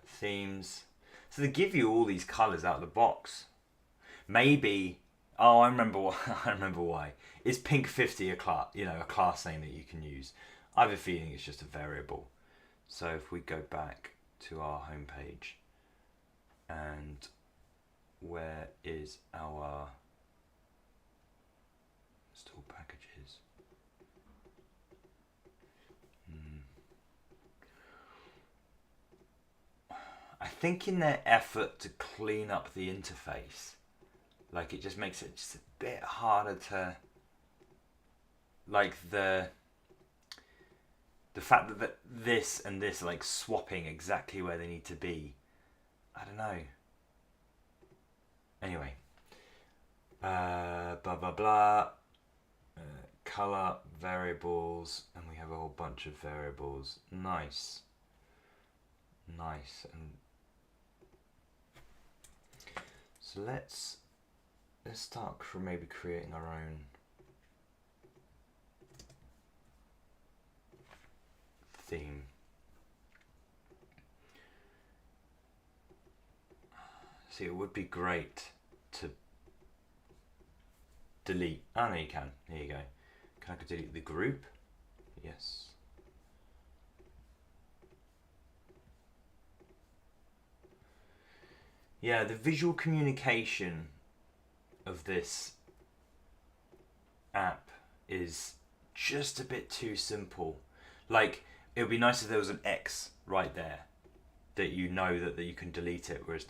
A: Themes. So they give you all these colors out of the box. Maybe. Oh, I remember why. I remember why. Is pink 50 a class? A class name that you can use? I have a feeling it's just a variable. So if we go back to our home page, and where is our store packages? I think in their effort to clean up the interface, like it just makes it just a bit harder to, like the fact that this and this are like swapping exactly where they need to be. I don't know. Anyway, blah blah blah. Color variables, and we have a whole bunch of variables. Nice. And so let's start from maybe creating our own theme. See, it would be great to delete. Oh no, you can. Here you go. Can I delete the group? Yes. Yeah, the visual communication of this app is just a bit too simple. Like, it would be nice if there was an X right there that you know that you can delete it, whereas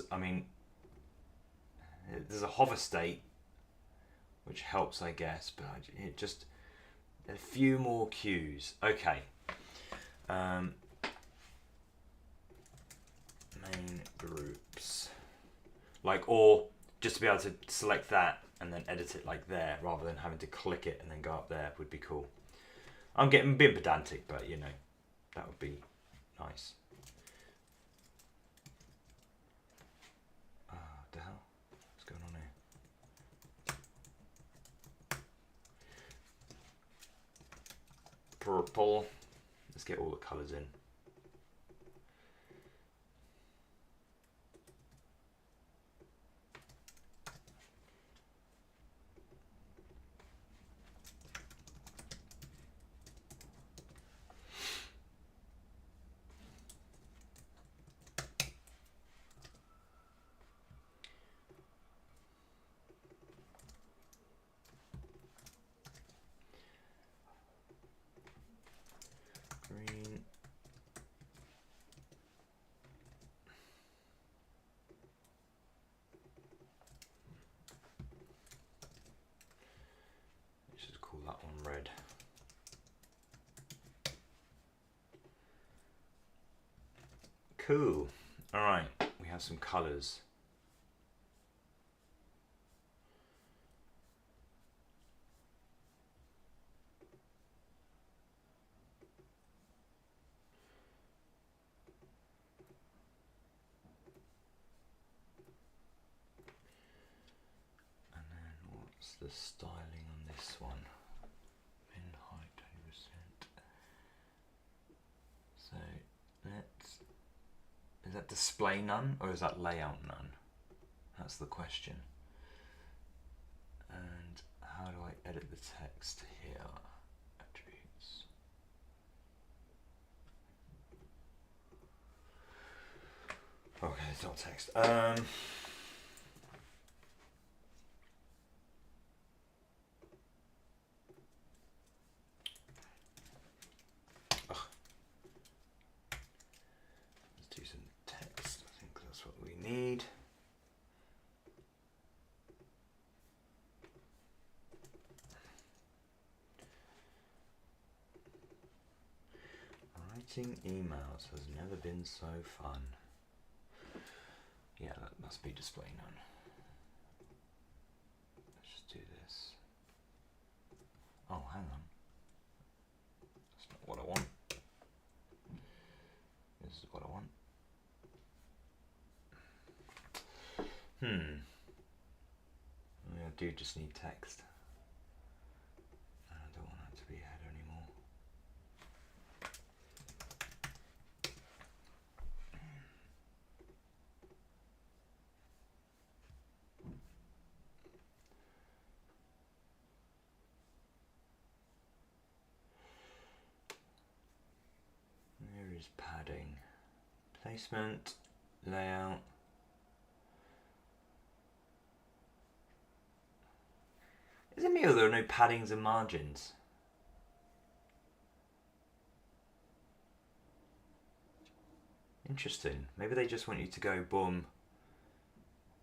A: I mean, there's a hover state which helps, I guess, but it just a few more cues. Okay. Main groups, like, or just to be able to select that and then edit it like there, rather than having to click it and then go up there, would be cool. I'm getting a bit pedantic, but that would be nice. What the hell? What's going on here? Purple. Let's get all the colors in. Green. Let's just call that one red. Cool. All right, we have some colors. The styling on this one, min height 20%. So is that display none or is that layout none? That's the question. And how do I edit the text here? Attributes. Okay, it's not text. Need. Writing emails has never been so fun. Yeah, that must be display none. Let's just do this. Oh, hang on. That's not what I want. This is what I want. I do just need text. I don't want that to be a header anymore. There is padding. Placement, layout. Is it me or there are no paddings and margins? Interesting. Maybe they just want you to go boom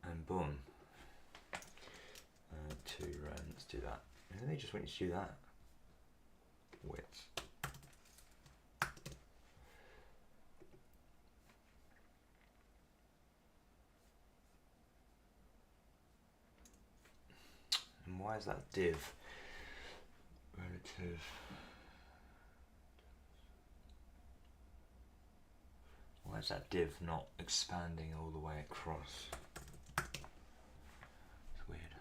A: and boom. Let's do that. Maybe they just want you to do that. Width. And why is that div relative? Why is that div not expanding all the way across? It's weird.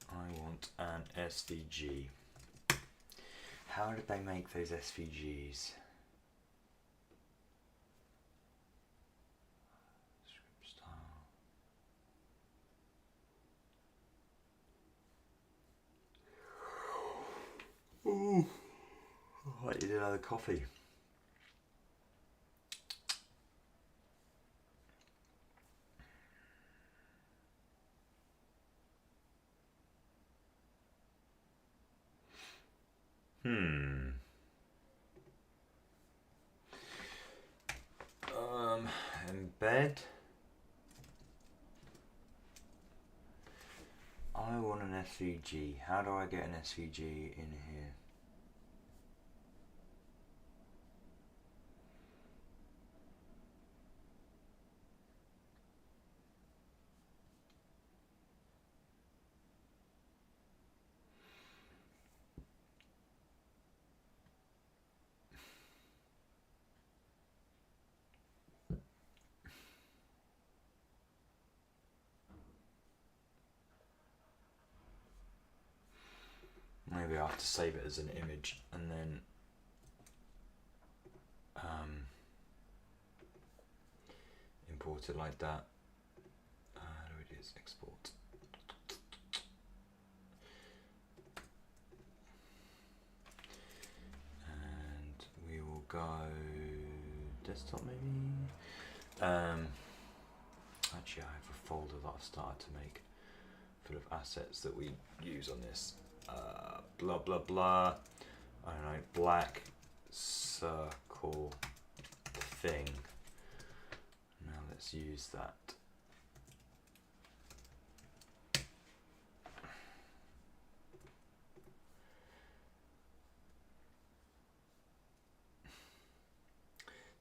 A: I want an SVG. How did they make those SVGs? Script style. Ooh, I need another coffee. Embed. I want an SVG. How do I get an SVG in here? Maybe I have to save it as an image and then import it like that. How do we do this? Export. And we will go desktop maybe. Actually, I have a folder that I've started to make full of assets that we use on this. Blah blah blah. I don't know, black circle thing. Now let's use that.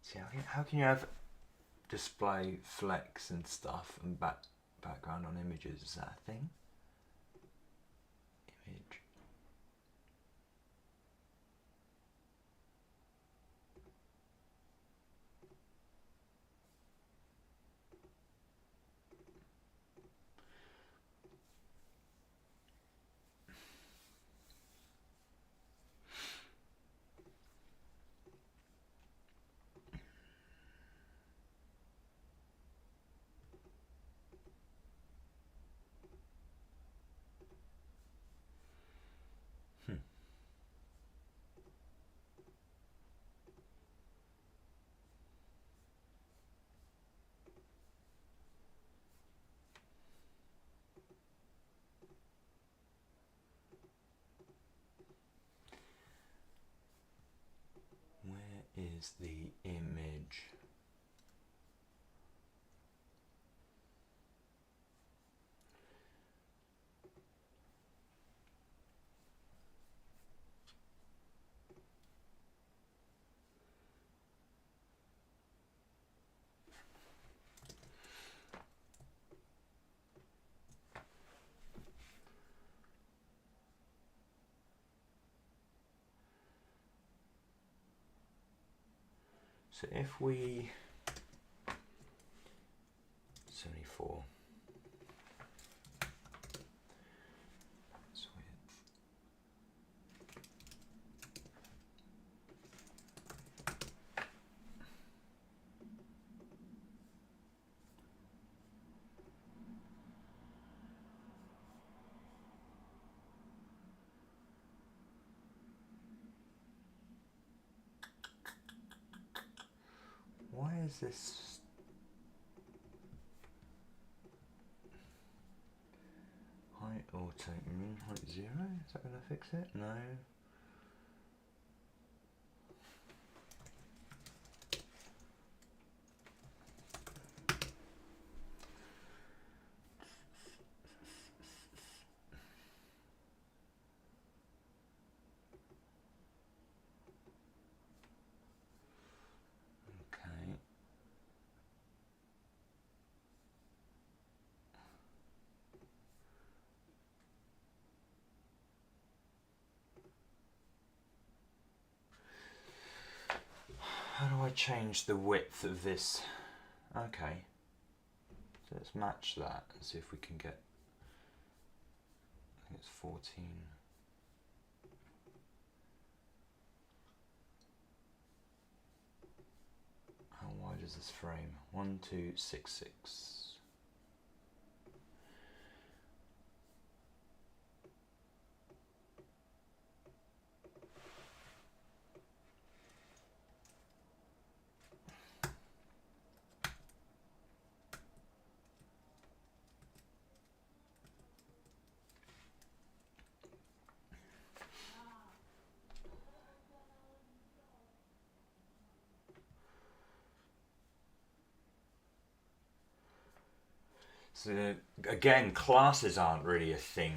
A: See, how can you have display flex and stuff and background on images? Is that a thing? Image. is the image. So if we 74. That's weird. Why is this? Height auto height 0? Is that going to fix it? No. Okay. How do I change the width of this? Okay. So let's match that and see if we can get, I think it's 14. How wide is this frame? 1266. So again, classes aren't really a thing.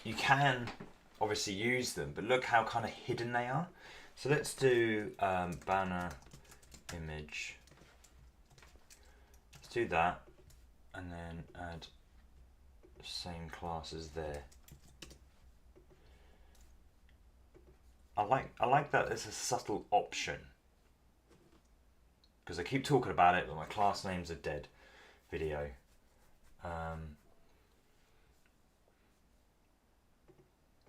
A: You can obviously use them, but look how kind of hidden they are. So let's do banner image. Let's do that, and then add the same classes there. I like that it's a subtle option, because I keep talking about it, but my class names are dead. Video.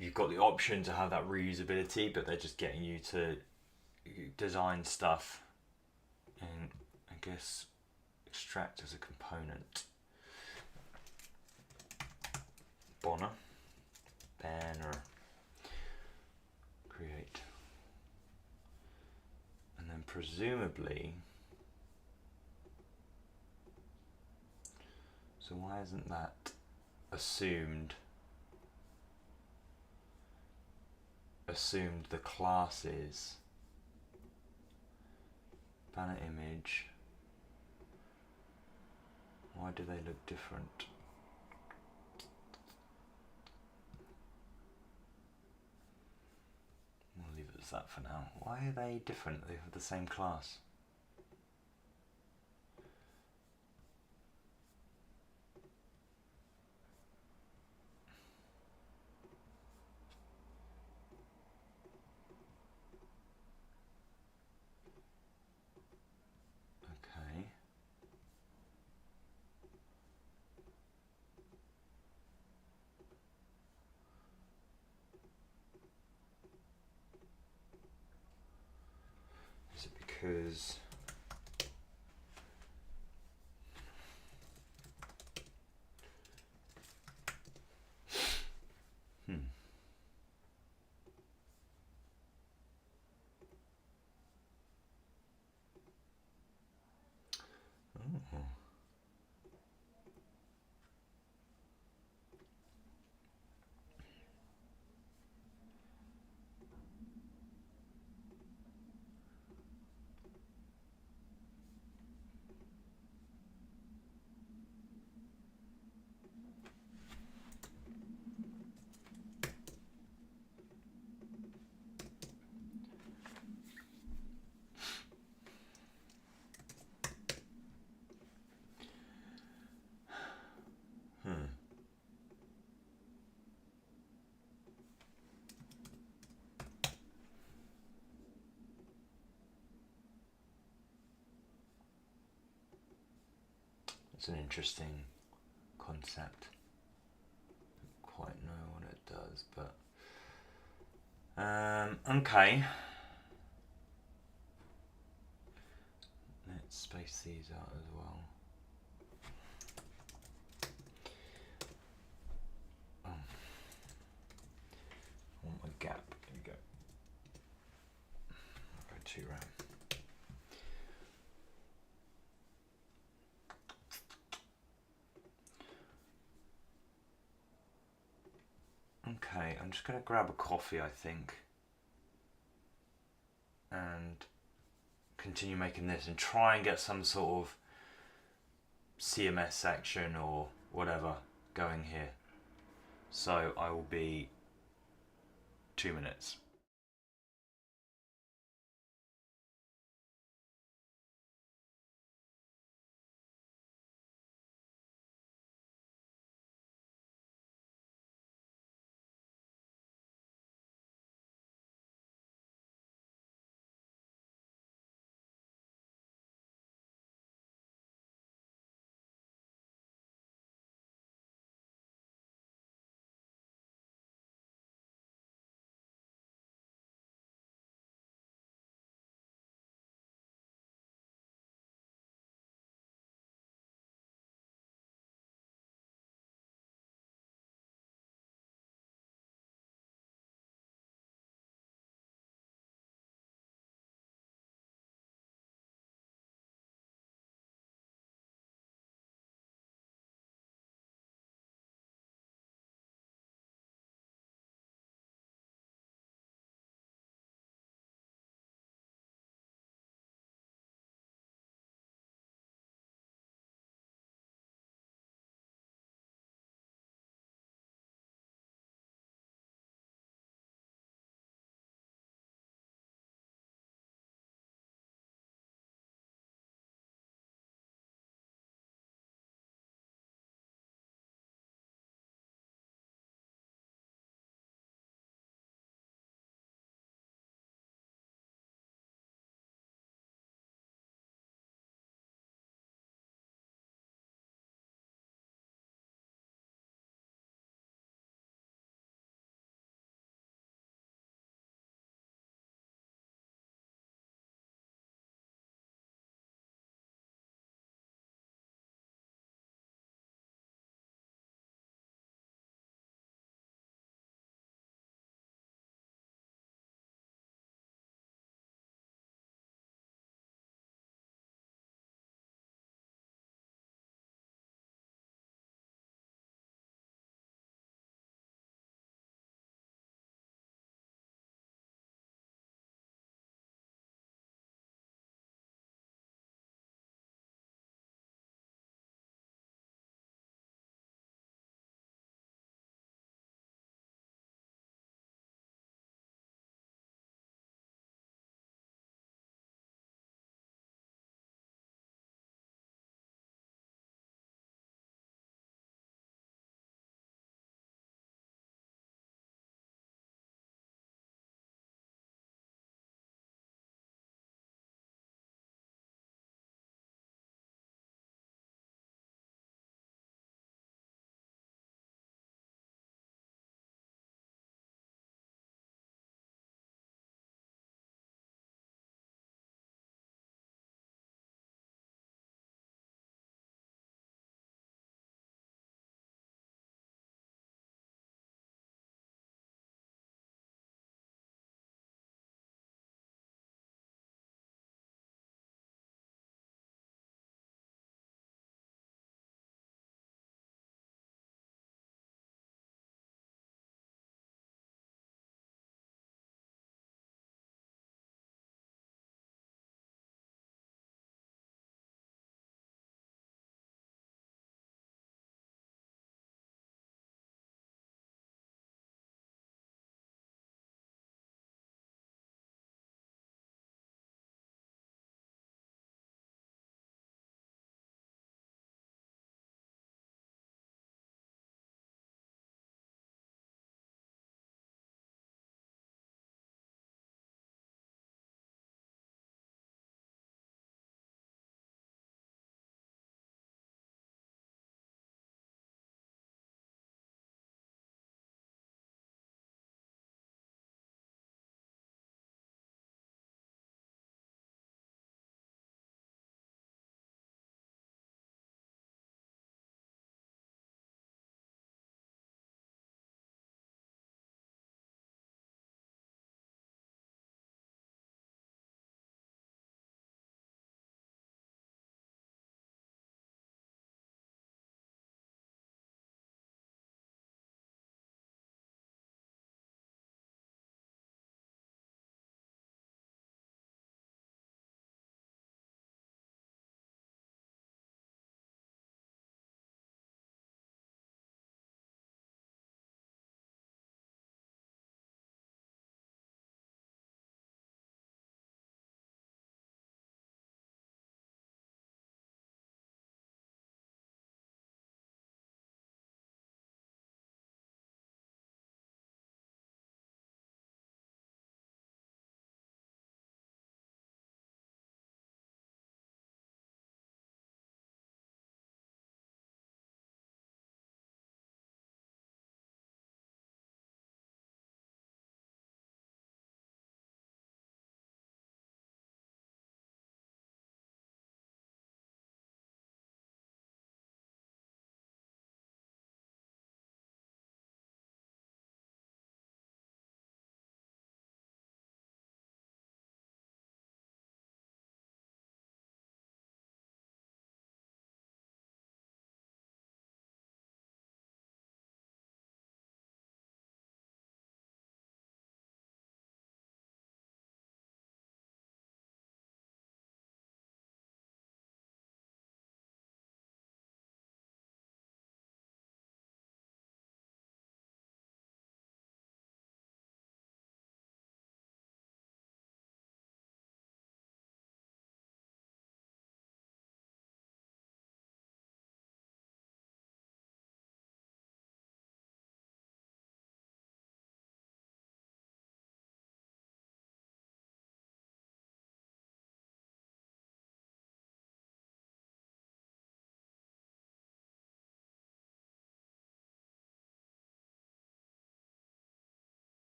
A: You've got the option to have that reusability, but they're just getting you to design stuff and I guess extract as a component. Banner, create, and then presumably. So why isn't that assumed the classes? Banner image. Why do they look different? We'll leave it as that for now. Why are they different? They have the same class. Okay. Is it because oh. It's an interesting concept. Don't quite know what it does, but okay. Let's space these out as well. Oh. I want my gap. Here we go. I'll go 2 RAM. Okay, I'm just going to grab a coffee, I think, and continue making this and try and get some sort of CMS section or whatever going here. So I will be 2 minutes.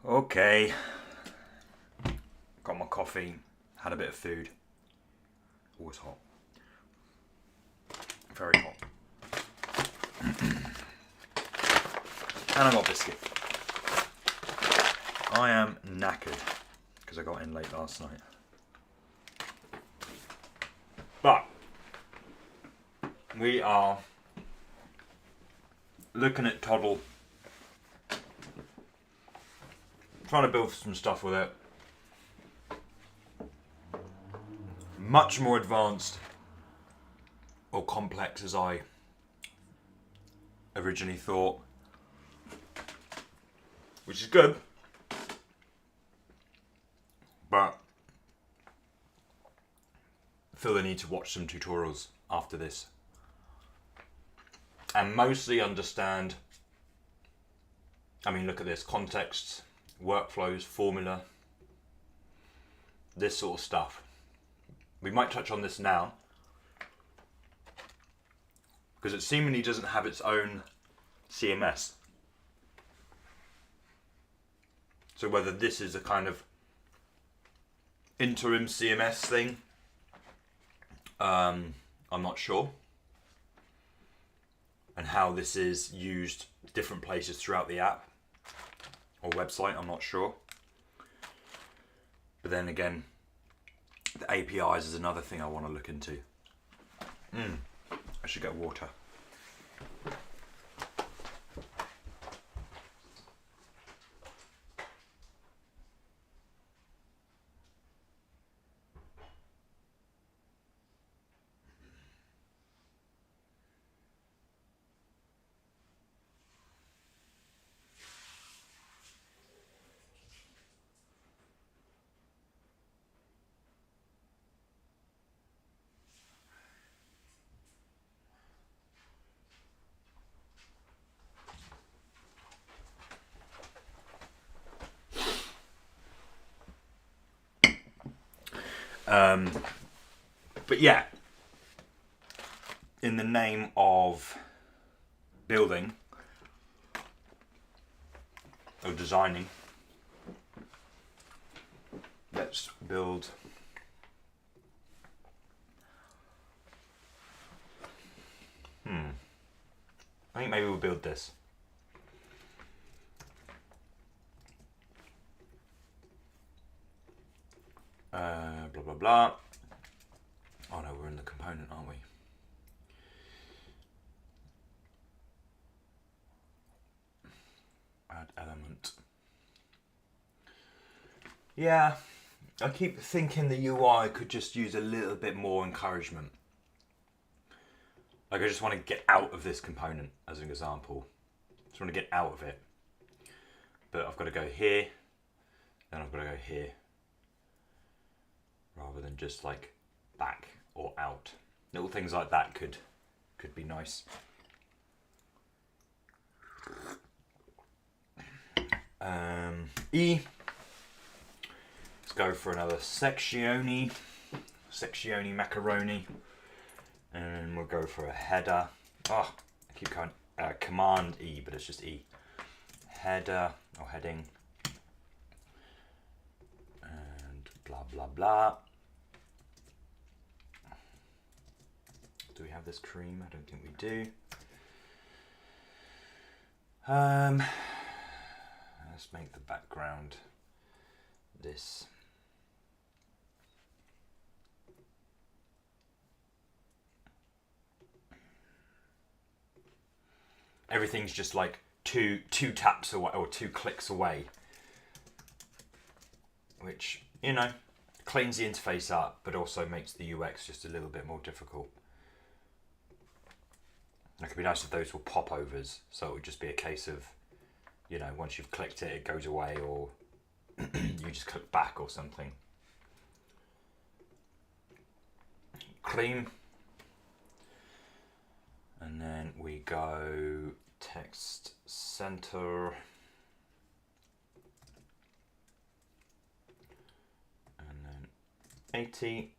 A: Okay, got my coffee, had a bit of food. Always hot. Very hot. And I got a biscuit. I am knackered because I got in late last night. But we are looking at Toddle, trying to build some stuff with it. Much more advanced or complex as I originally thought, which is good, but I feel the need to watch some tutorials after this and mostly understand, I mean, look at this, contexts, workflows, formula, this sort of stuff. We might touch on this now because it seemingly doesn't have its own CMS. So whether this is a kind of interim CMS thing, I'm not sure. And how this is used different places throughout the app or website, I'm not sure. But then again, the APIs is another thing I want to look into. I should get water. But yeah, in the name of building or designing, let's build I think maybe we'll build this. Blah blah blah. Oh no, we're in the component, aren't we? Add element. Yeah, I keep thinking the UI could just use a little bit more encouragement. Like I just want to get out of this component as an example. Just want to get out of it. But I've got to go here, then I've got to go here. Rather than just like back or out. Little things like that could be nice. Let's go for another sectione macaroni, and we'll go for a header. Oh, I keep going Command E, but it's just E. Header or heading, and blah blah blah. Do we have this cream? I don't think we do. Let's make the background this. Everything's just like two taps away or 2 clicks away, which, you know, cleans the interface up, but also makes the UX just a little bit more difficult. It could be nice if those were popovers, so it would just be a case of, you know, once you've clicked it, it goes away, or you just click back or something. Clean. And then we go text center. And then 80.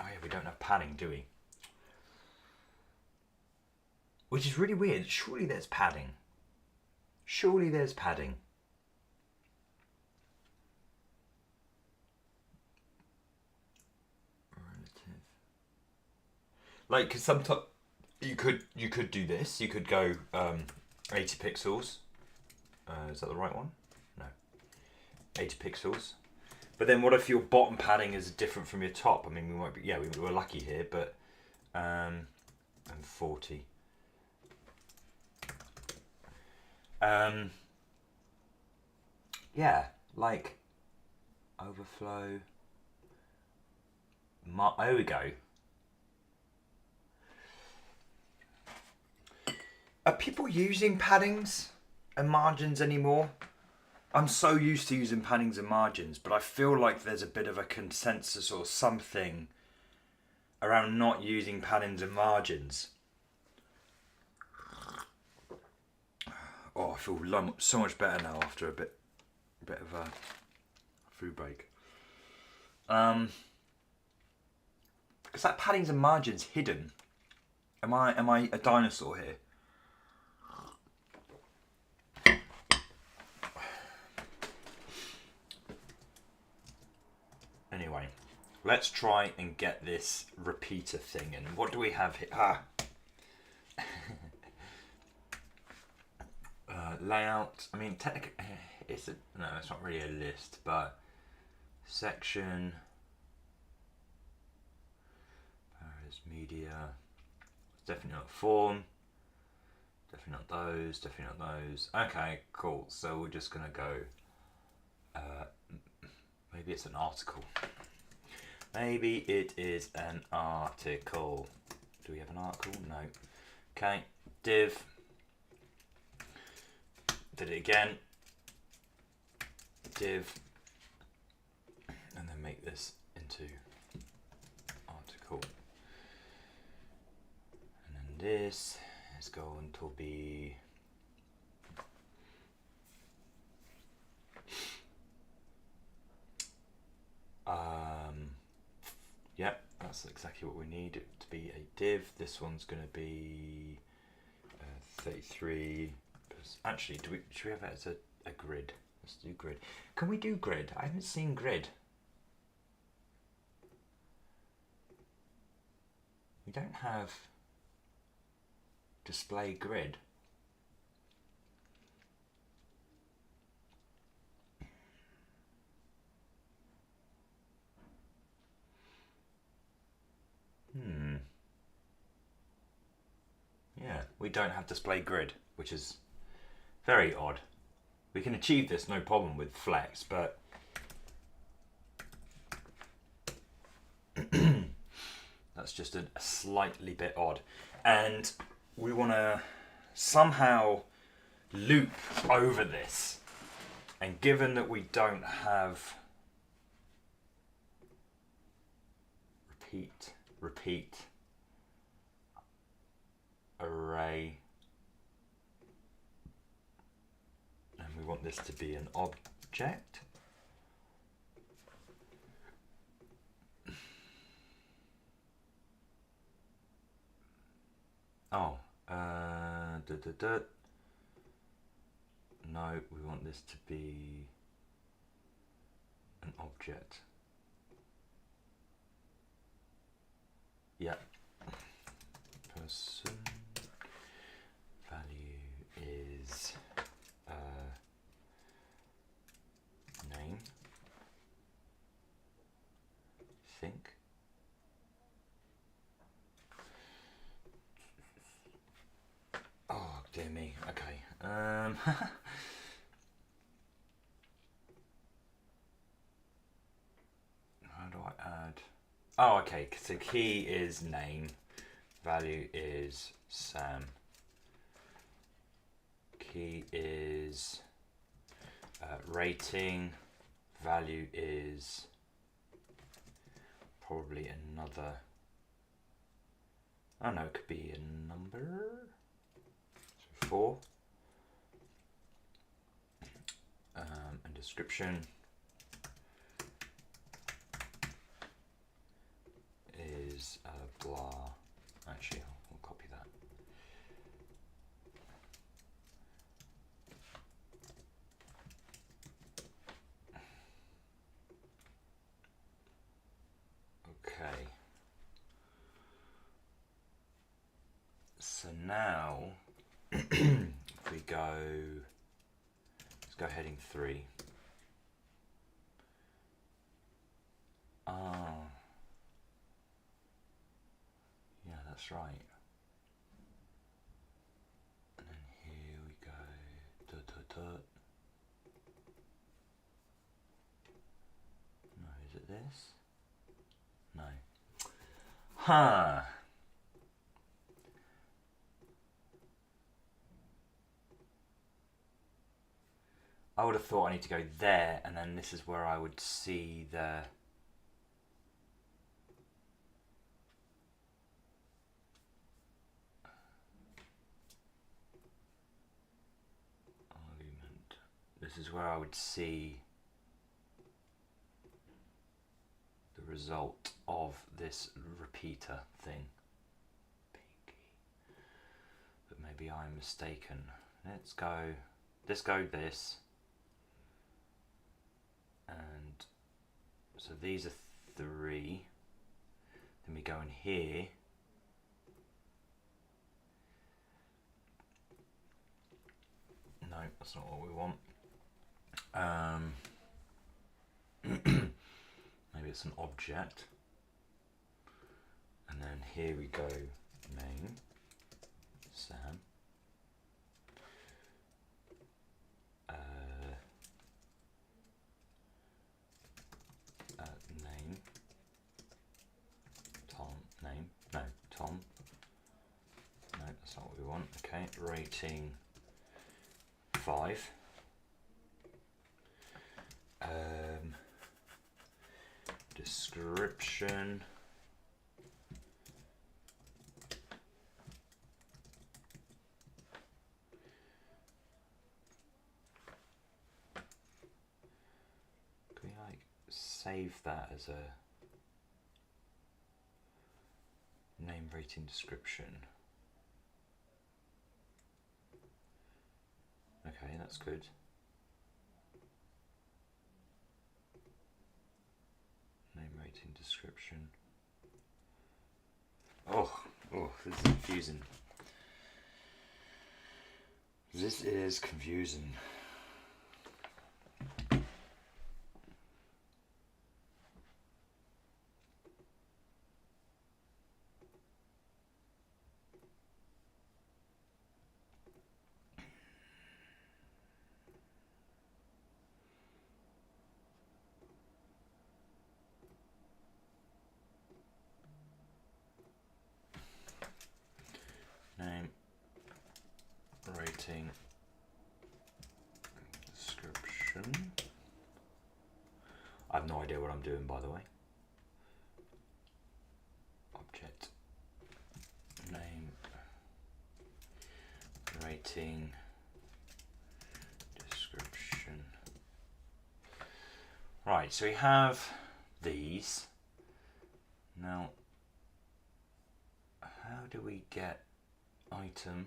A: Oh yeah, we don't have padding, do we? Which is really weird. Surely there's padding. Surely there's padding. Like, cause sometimes you could do this. You could go 80 pixels. Is that the right one? No. 80 pixels. But then what if your bottom padding is different from your top? I mean, we might be, yeah, we're lucky here, but and 40. Yeah, like overflow. There we go. Are people using paddings and margins anymore? I'm so used to using paddings and margins, but I feel like there's a bit of a consensus or something around not using paddings and margins. Oh, I feel so much better now after a bit of a food break. Is that paddings and margins hidden? Am I a dinosaur here? Anyway, let's try and get this repeater thing in. What do we have here? Layout. I mean, technically, it's not really a list, but section. There's media. It's definitely not form. Definitely not those. Definitely not those. Okay, cool. So we're just gonna go. Maybe it's an article. Maybe it is an article. Do we have an article? No. Okay. Div. Did it again. Div. And then make this into article. And then this is going to be yeah, that's exactly what we need it to be, a div. This one's going to be 33. Actually, should we have it as a grid? Let's do grid. Can we do grid? I haven't seen grid. We don't have display grid. Yeah, we don't have display grid, which is very odd. We can achieve this no problem with Flex, but that's just a slightly bit odd. And we want to somehow loop over this. And given that we don't have repeat array, and we want this to be an object, no, we want this to be an object. Yeah. Person value is name. Think. Oh dear me. Okay. How do I add? Oh, okay. So key is name. Value is Sam. Key is rating. Value is probably another. Oh no, it could be a number. So 4. And description is blah. Actually, I'll copy that. Okay. now, if we go, let's go heading 3. Ah, yeah, that's right. And then here we go. No, is it this? No. Huh. I would have thought I need to go there, and then this is where I would see the argument. This is where I would see the result of this repeater thing. Pinky. But maybe I'm mistaken. Let's go this. And so these are 3. Then we go in here. No, that's not what we want. Maybe it's an object. And then here we go, name, Sam. Name, Tom, name, no, Tom. No, that's not what we want. Okay, rating 5. Description. Can we like save that as a name, rating, description? Okay, that's good. Name, rating, description. Oh, this is confusing. This is confusing. Name, rating, description. I have no idea what I'm doing, by the way. Object, name, rating, description. Right, so we have these. Now, how do we get item?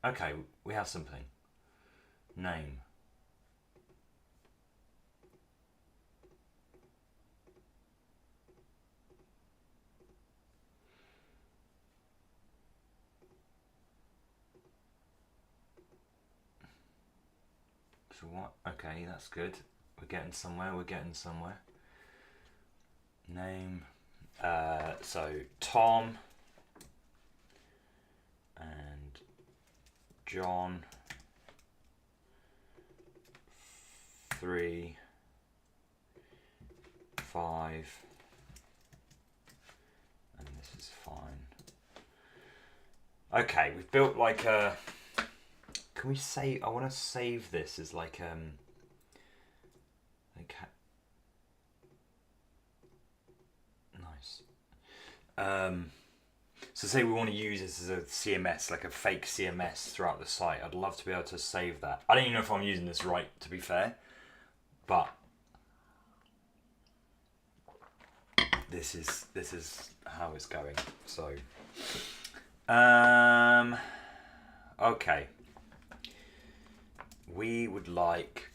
A: Okay, we have something. Name. So what? Okay, that's good. We're getting somewhere. Name. So Tom and John, 3, 5, and this is fine. Okay, we've built like a. Can we save? I want to save this as like nice. So say we want to use this as a CMS, like a fake CMS throughout the site. I'd love to be able to save that. I don't even know if I'm using this right, to be fair, but this is how it's going. So, okay, we would like.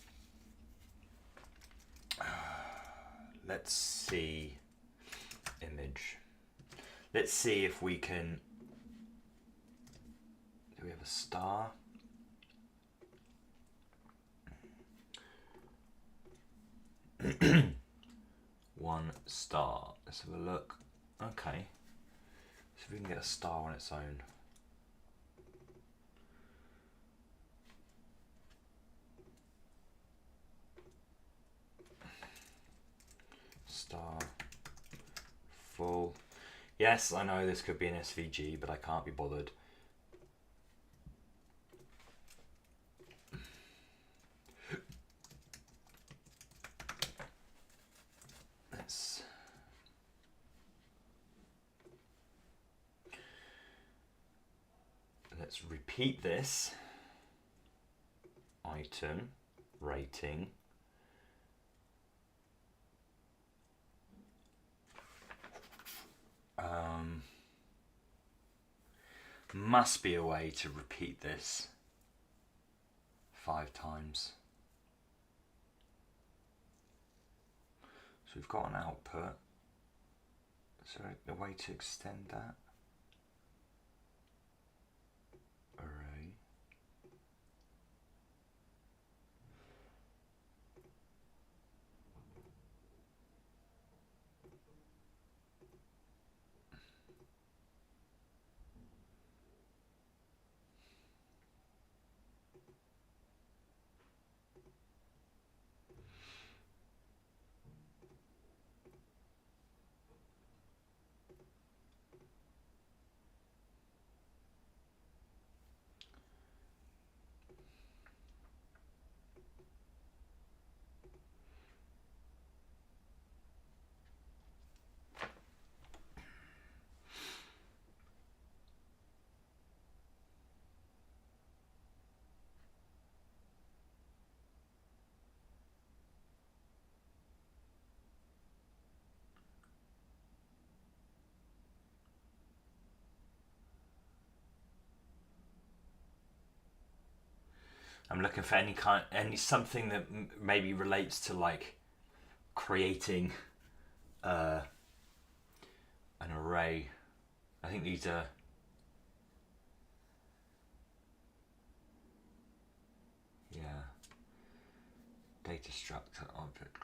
A: Let's see, image. Let's see if we can. Do we have a star? One star. Let's have a look. Okay. See if we can get a star on its own. Star. Full. Yes, I know this could be an SVG, but I can't be bothered. Let's repeat this. Item, rating. Must be a way to repeat this 5 times. So we've got an output. Is there a way to extend that? Array. I'm looking for something that maybe relates to like creating an array. I think these are data structure, object,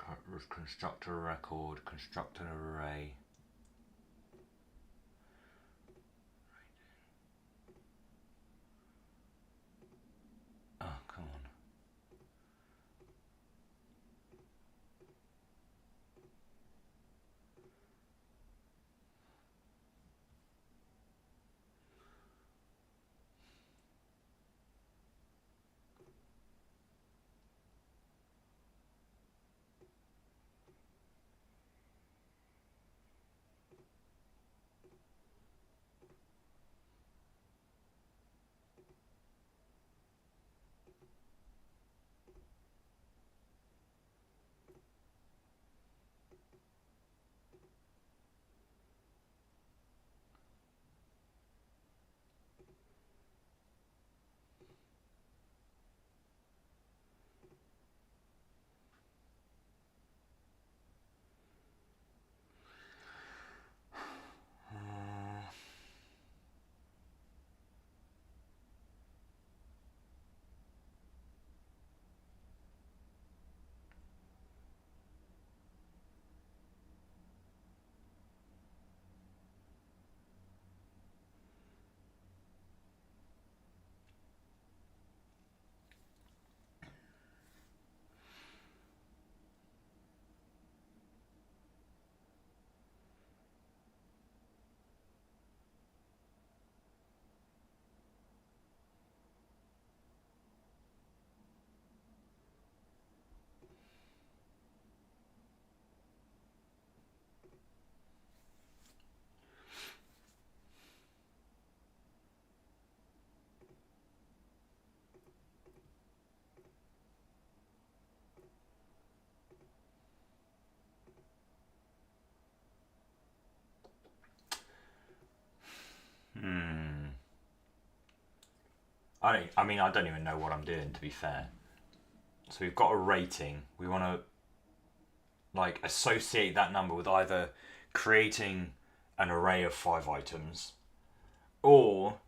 A: construct a record, construct an array. Oh, come on. I don't even know what I'm doing, to be fair. So we've got a rating. We want to like associate that number with either creating an array of 5 items, or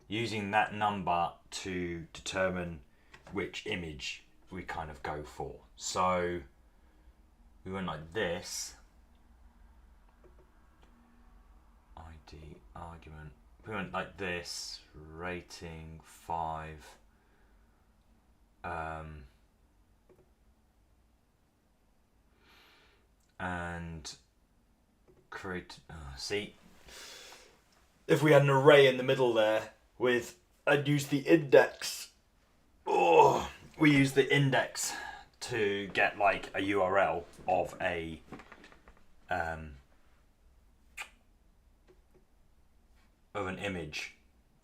A: using that number to determine which image we kind of go for. So we went like this, ID argument, we went like this, rating 5, and create, see, if we had an array in the middle there with, I'd use the index, we use the index to get like a URL of a of an image,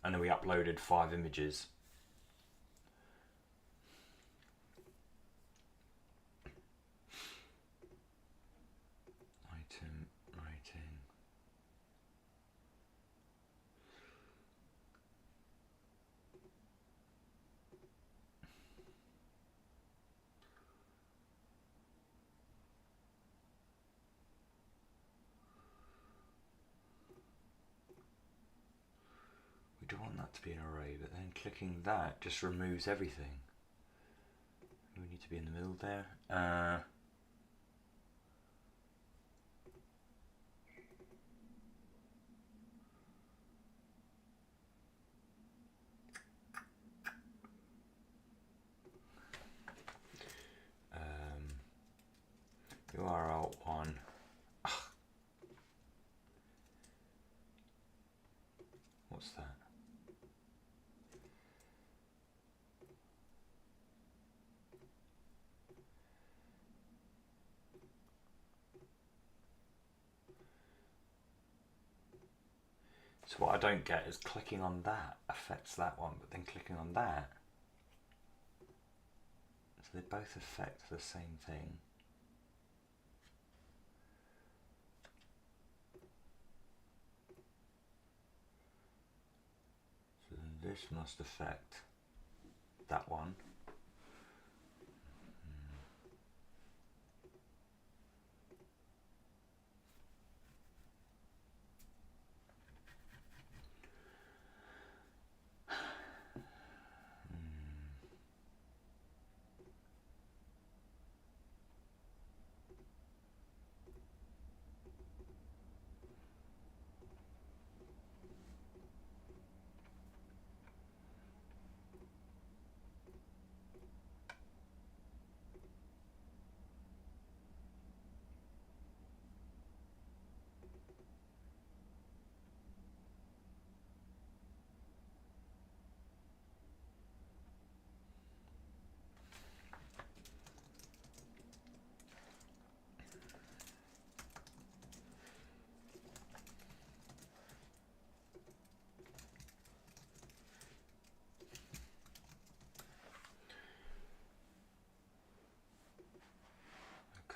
A: and then we uploaded 5 images. Item rating. We don't want that to be an array, but then clicking that just removes everything. We need to be in the middle there. URL on. What's that? So what I don't get is clicking on that affects that one, but then clicking on that. So they both affect the same thing. So then this must affect that one.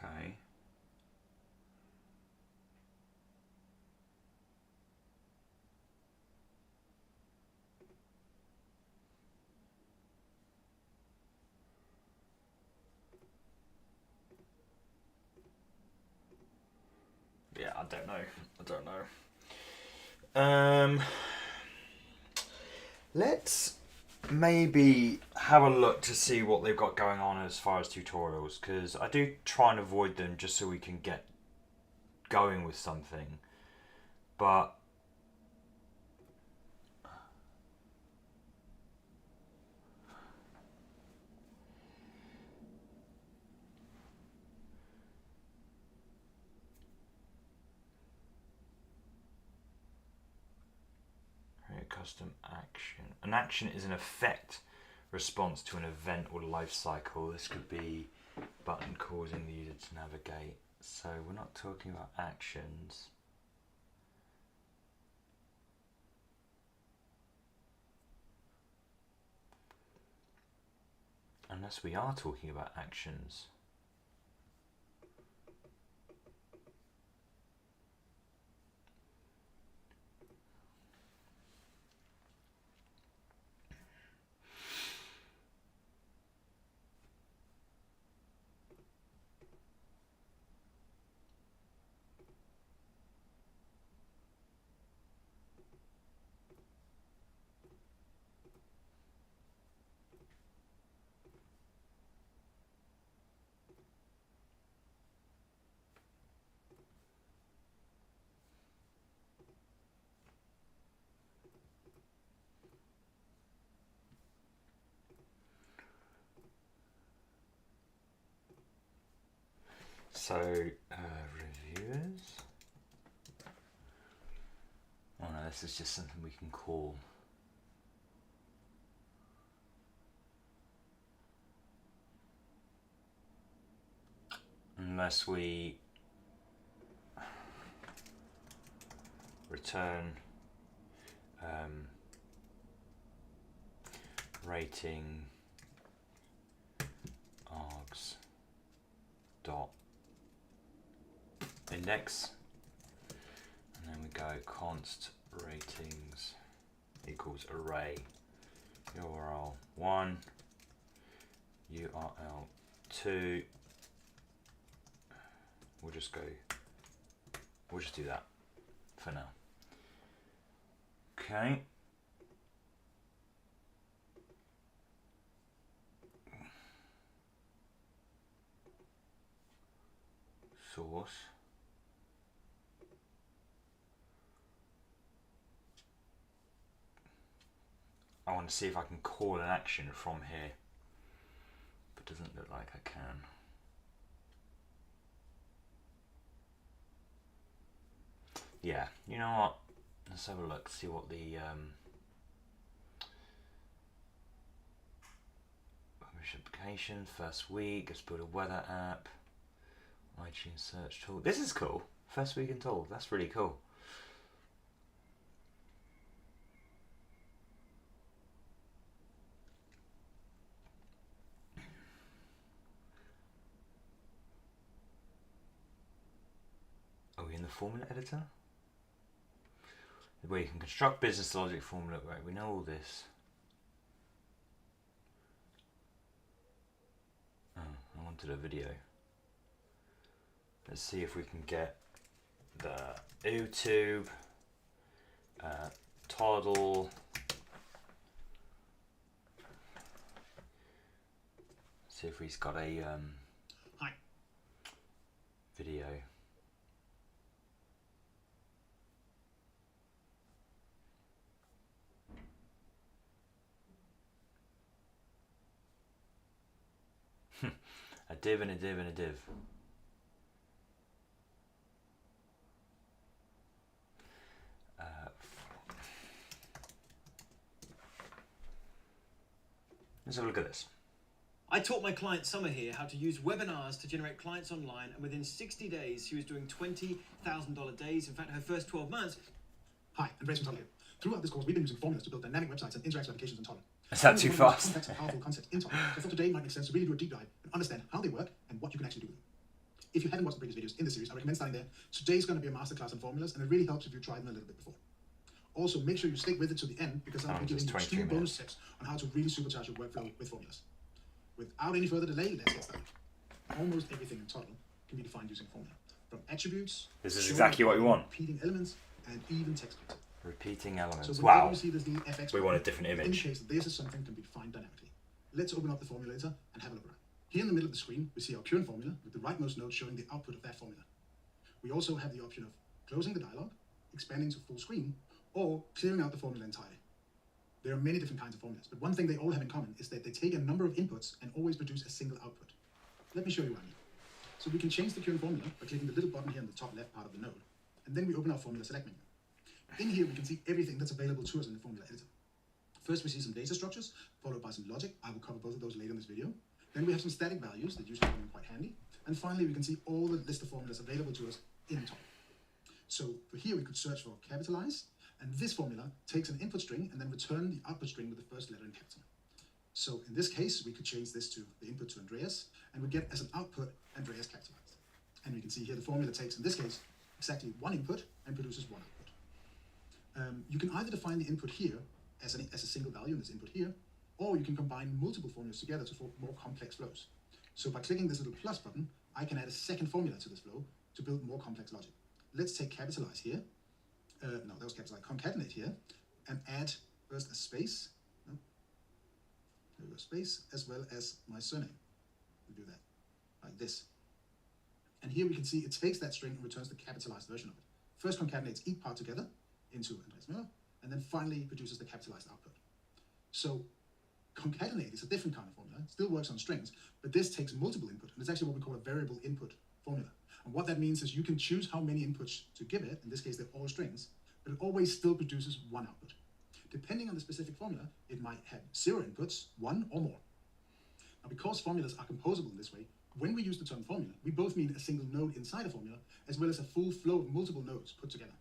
A: Okay. Yeah, I don't know. Let's maybe have a look to see what they've got going on as far as tutorials, because I do try and avoid them just so we can get going with something. But create custom action. An action is an effect response to an event or life cycle. This could be button causing the user to navigate. So we're not talking about actions. Unless we are talking about actions. So reviewers. Oh no, this is just something we can call. Unless we return rating args dot index, and then we go const ratings equals array URL 1 URL 2. We'll just do that for now. Okay. Source. I want to see if I can call an action from here, but it doesn't look like I can. Yeah, you know what? Let's have a look, see what the publish application, first week, let's build a weather app, iTunes search tool. This is cool. First week in tool, that's really cool. Are we in the formula editor? Where you can construct business logic formula, right? We know all this. Oh, I wanted a video. Let's see if we can get the YouTube, Toddle. See if he's got a video. A div and a div and a div. Let's have a look at this.
B: I taught my client Summer here how to use webinars to generate clients online, and within 60 days she was doing $20,000 days. In fact, her first 12 months.
C: Hi, Andreas from Toddle here. Throughout this course, we've been using formulas to build dynamic websites and interactive applications in Toddle.
A: Is that too fast?
C: Complex and powerful concepts in Toddle. So for today, it might make sense to really do a deep dive and understand how they work and what you can actually do with them. If you haven't watched the previous videos in the series, I recommend starting there. Today's going to be a masterclass on formulas, and it really helps if you tried them a little bit before. Also, make sure you stick with it to the end, because I'm going to be giving you 2 bonus tips on how to really supercharge your workflow with formulas. Without any further delay, let's get started. Almost everything in Toddle can be defined using formula, from attributes.
A: This is exactly what we want.
C: Repeating elements and even text content.
A: Repeating elements.
C: So
A: wow.
C: You see this little FX
A: we want a different image.
C: Indicates that this is something that can be defined dynamically. Let's open up the formulator and have a look around. Here in the middle of the screen, we see our current formula with the rightmost node showing the output of that formula. We also have the option of closing the dialog, expanding to full screen, or clearing out the formula entirely. There are many different kinds of formulas, but one thing they all have in common is that they take a number of inputs and always produce a single output. Let me show you what I mean. So we can change the current formula by clicking the little button here in the top left part of the node, and then we open our formula select menu. In here, we can see everything that's available to us in the formula editor. First, we see some data structures, followed by some logic. I will cover both of those later in this video. Then we have some static values that usually come in quite handy. And finally, we can see all the list of formulas available to us in Toddle. So for here, we could search for capitalize, and this formula takes an input string and then return the output string with the first letter in capital. So in this case, we could change this to the input to Andreas, and we get as an output Andreas capitalized. And we can see here the formula takes, in this case, exactly 1 input and produces 1 output. You can either define the input here as a single value in this input here, or you can combine multiple formulas together to form more complex flows. So by clicking this little plus button, I can add a second formula to this flow to build more complex logic. Let's take capitalize here. No, that was capitalize. Concatenate here, and add first a space. No, there we go, space, as well as my surname. We do that like this. And here we can see it takes that string and returns the capitalized version of it. First concatenates each part together into Andreas Miller, and then finally produces the capitalized output. So concatenate is a different kind of formula. It still works on strings, but this takes multiple input, and it's actually what we call a variable input formula. And what that means is you can choose how many inputs to give it. In this case, they're all strings, but it always still produces one output. Depending on the specific formula, it might have 0 inputs, 1 or more. Now, because formulas are composable in this way, when we use the term formula, we both mean a single node inside a formula, as well as a full flow of multiple nodes put together.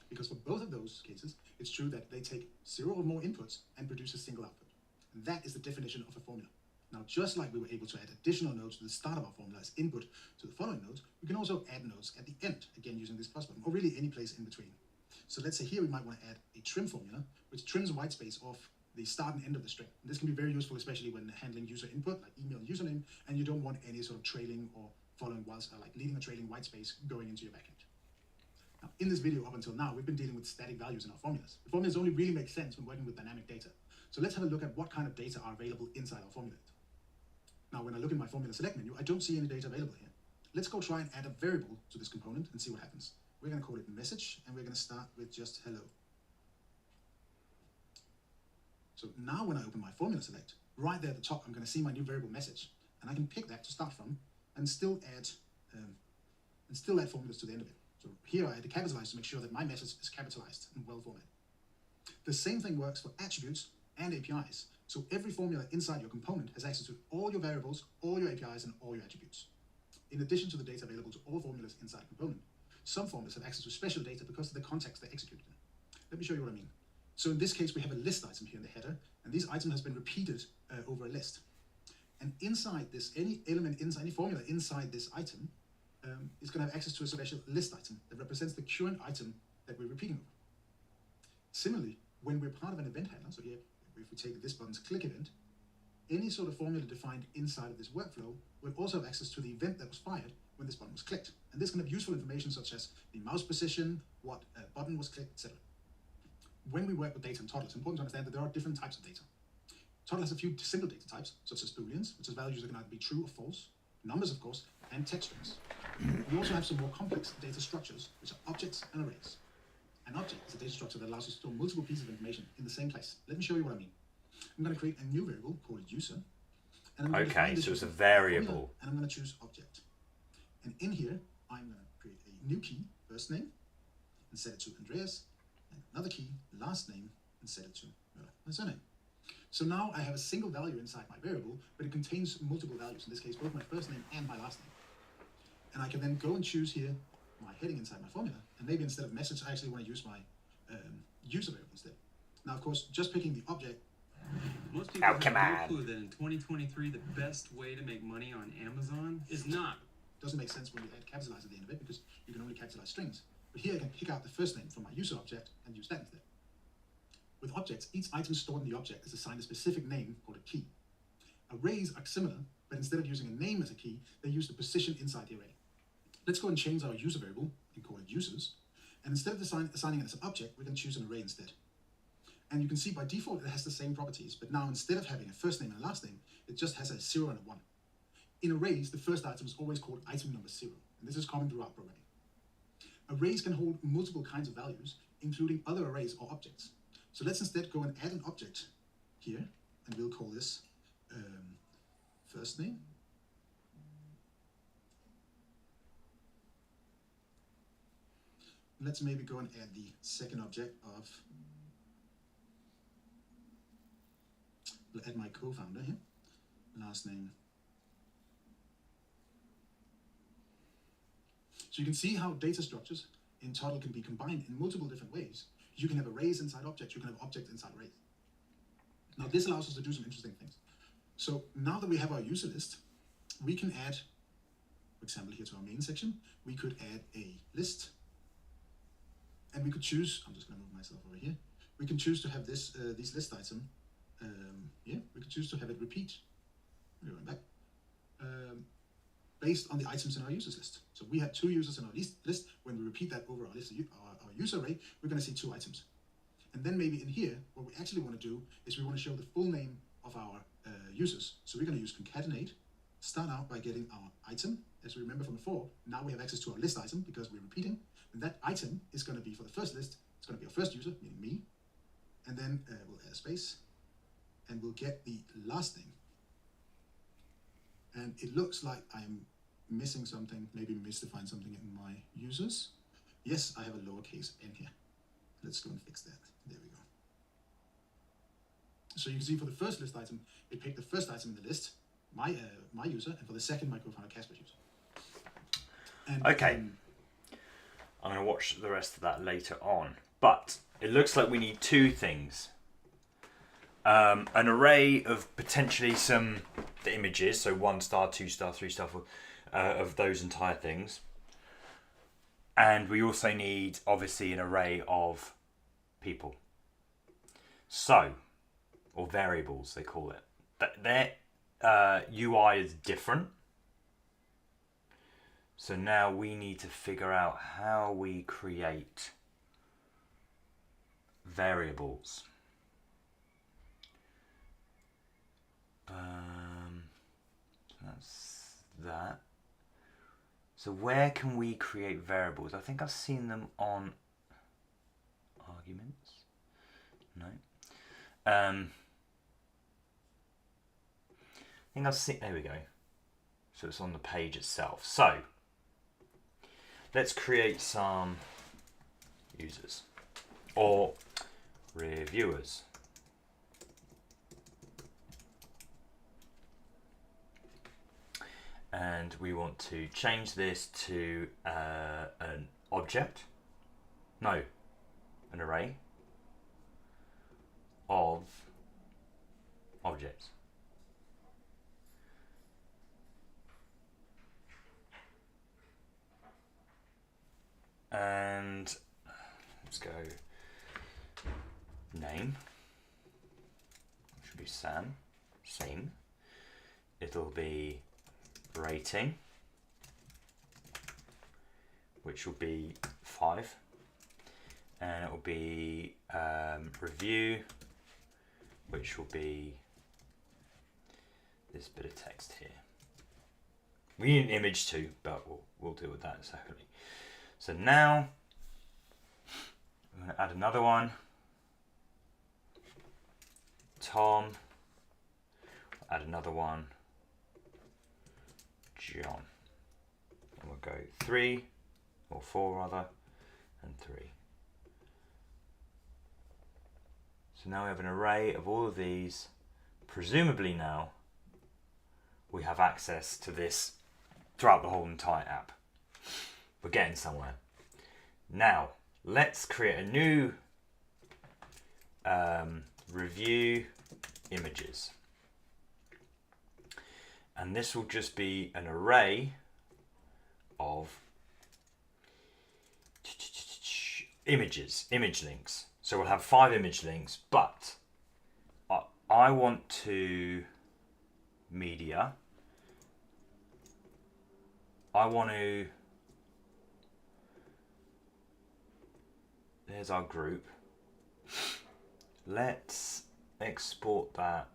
C: Because for both of those cases, it's true that they take 0 or more inputs and produce a single output. And that is the definition of a formula. Now, just like we were able to add additional nodes to the start of our formula as input to the following nodes, we can also add nodes at the end, again using this plus button, or really any place in between. So let's say here we might want to add a trim formula, which trims white space off the start and end of the string. And this can be very useful, especially when handling user input, like email and username, and you don't want any sort of trailing or following like leaving a trailing white space going into your backend. Now, in this video up until now, we've been dealing with static values in our formulas. The formulas only really make sense when working with dynamic data. So let's have a look at what kind of data are available inside our formula. Now, when I look in my formula select menu, I don't see any data available here. Let's go try and add a variable to this component and see what happens. We're going to call it message, and we're going to start with just hello. So now when I open my formula select, right there at the top, I'm going to see my new variable message, and I can pick that to start from and still add formulas to the end of it. So here I had to capitalize to make sure that my message is capitalized and well formatted. The same thing works for attributes and APIs. So every formula inside your component has access to all your variables, all your APIs, and all your attributes. In addition to the data available to all formulas inside a component, some formulas have access to special data because of the context they're executed in. Let me show you what I mean. So in this case, we have a list item here in the header, and this item has been repeated over a list. And inside this, any element inside, any formula inside this item is going to have access to a special list item that represents the current item that we're repeating over. Similarly, when we're part of an event handler, so here, if we take this button's click event, any sort of formula defined inside of this workflow will also have access to the event that was fired when this button was clicked. And this can have useful information such as the mouse position, what button was clicked, etc. When we work with data in Toddle, it's important to understand that there are different types of data. Toddle has a few simple data types, such as booleans, which is values that can either be true or false, numbers, of course, and text strings. We also have some more complex data structures, which are objects and arrays. An object is a data structure that allows us to store multiple pieces of information in the same place. Let me show you what I mean. I'm going to create a new variable called user. And I'm going to define this
A: so it's a
C: user
A: variable.
C: And I'm going to choose object. And in here, I'm going to create a new key, first name, and set it to Andreas, and another key, last name, and set it to my surname. So now I have a single value inside my variable, but it contains multiple values, in this case, both my first name and my last name. And I can then go and choose here my heading inside my formula, and maybe instead of message, I actually want to use my user variable instead. Now, of course, just picking the object.
D: Most people have no clue that in 2023, the best way to make money on Amazon is not.
C: Doesn't make sense when you add capitalize at the end of it, because you can only capitalize strings. But here I can pick out the first name from my user object and use that instead. With objects, each item stored in the object is assigned a specific name called a key. Arrays are similar, but instead of using a name as a key, they use the position inside the array. Let's go and change our user variable and call it users. And instead of assigning it as an object, we can choose an array instead. And you can see by default, it has the same properties, but now instead of having a first name and a last name, it just has a 0 and a 1. In arrays, the first item is always called item number 0, and this is common throughout programming. Arrays can hold multiple kinds of values, including other arrays or objects. So let's instead go and add an object here, and we'll call this first name. Let's maybe go and add the second object of, we'll add my co-founder here, last name. So you can see how data structures in Toddle can be combined in multiple different ways. You can have arrays inside objects, you can have objects inside arrays. Now this allows us to do some interesting things. So now that we have our user list, we can add, for example, here to our main section, we could add a list. And we could choose, I'm just going to move myself over here. We can choose to have this list item here. We could choose to have it repeat. We're going back. Based on the items in our users list. So we have 2 users in our list. When we repeat that over our list, our user array, we're going to see 2 items. And then maybe in here, what we actually want to do is we want to show the full name of our users. So we're going to use concatenate, start out by getting our item. As we remember from before, now we have access to our list item because we're repeating. And that item is going to be for the first list. It's going to be our first user, meaning me. And then we'll add a space. And we'll get the last name. And it looks like I'm missing something, maybe misdefined something in my users. Yes, I have a lowercase n here. Let's go and fix that. There we go. So you can see for the first list item, it picked the first item in the list, my user, and for the second, my co-founder Casper's user. And,
A: okay. I'm going to watch the rest of that later on. But it looks like we need two things. An array of potentially the images, so 1 star, 2 star, 3 star, of those entire things. And we also need, obviously, an array of people. So, or variables, they call it. Their UI is different. So now we need to figure out how we create variables. That's that. So where can we create variables? I think I've seen them on arguments. No. I think I've seen, there we go. So it's on the page itself. So let's create some users or reviewers. And we want to change this to an object, no, an array of objects. And let's go name, should be Sam, same. It'll be rating, which will be 5, and it will be review, which will be this bit of text here. We need an image too, but we'll deal with that separately. So now I'm going to add another one. Tom. Add another one. John. And we'll go 3 or 4 rather, and 3. So now we have an array of all of these. Presumably now we have access to this throughout the whole entire app. We're getting somewhere. Now let's create a new review images. And this will just be an array of images, image links. So we'll have 5 image links, but I want to media. I want to, there's our group. Let's export that.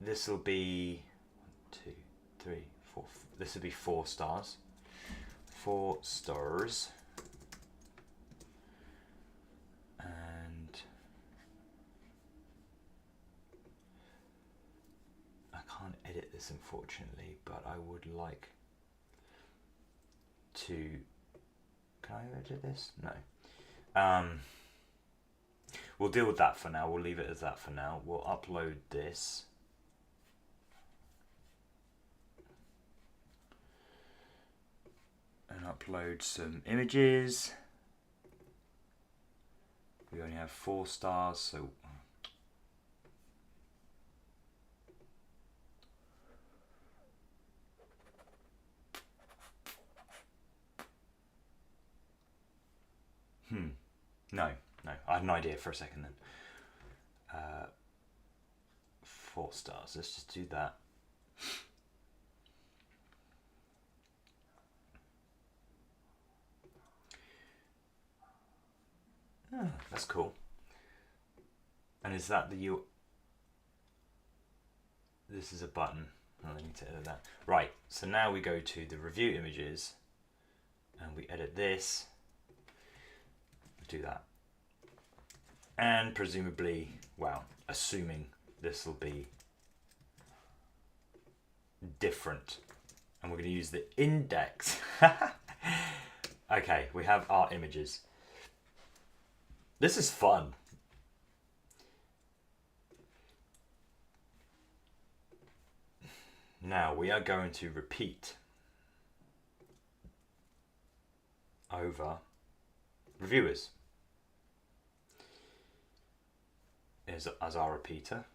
A: This will be 1, 2, 3, 4. This will be 4 stars. 4 stars. And I can't edit this unfortunately, but I would like to. Can I edit this? No. We'll deal with that for now. We'll leave it as that for now. We'll upload this. And upload some images. We only have 4 stars, so no, I had an idea for a second then. 4 stars, let's just do that. Oh, that's cool. And is that the U? This is a button. Oh, I need to edit that. Right, so now we go to the review images and we edit this. Do that. And presumably, well, assuming this will be different and we're going to use the index. Okay, we have our images. This is fun. Now we are going to repeat over reviewers as our repeater,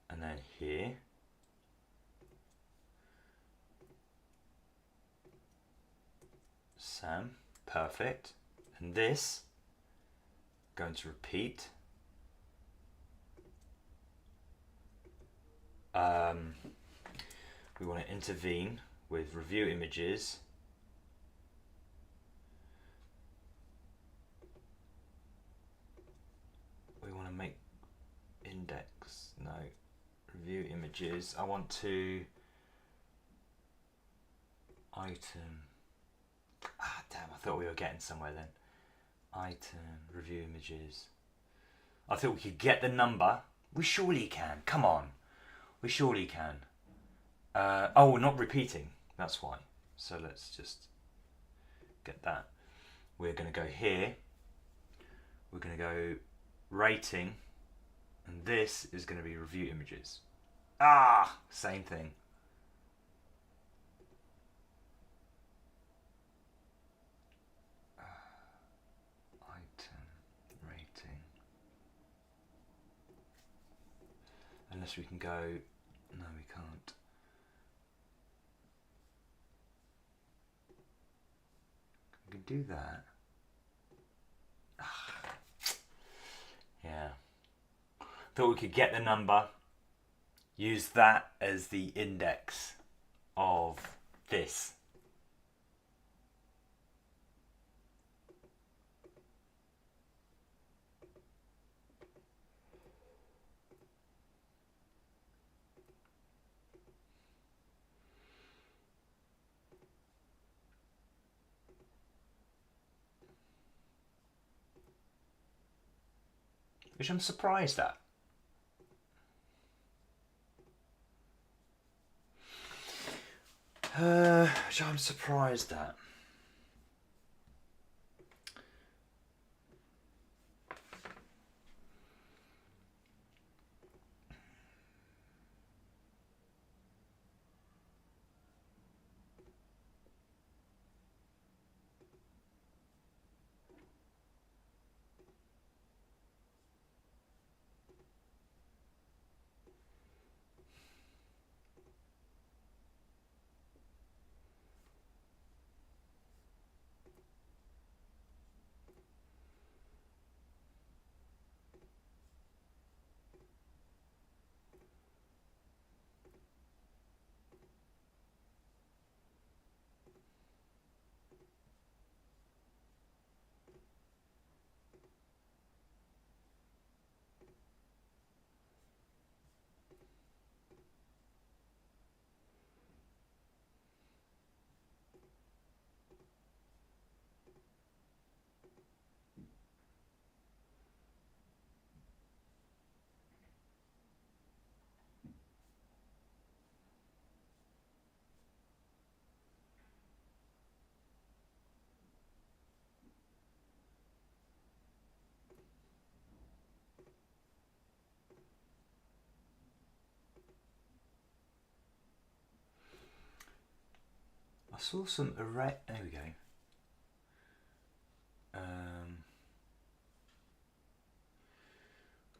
A: and then here Sam, perfect, and this going to repeat we want to intervene with review images we want to make index, no, review images, I want to item, damn, I thought we were getting somewhere then. Item, review images. I thought we could get the number. We surely can, come on. We surely can. Oh, we're not repeating, that's why. So let's just get that. We're going to go here. We're going to go rating. And this is going to be review images. Same thing. Item, rating. Unless we can go, no we can't. We can do that. Yeah. Thought we could get the number, use that as the index of this. Which I'm surprised at. Which I'm surprised at. I saw some array. There we go.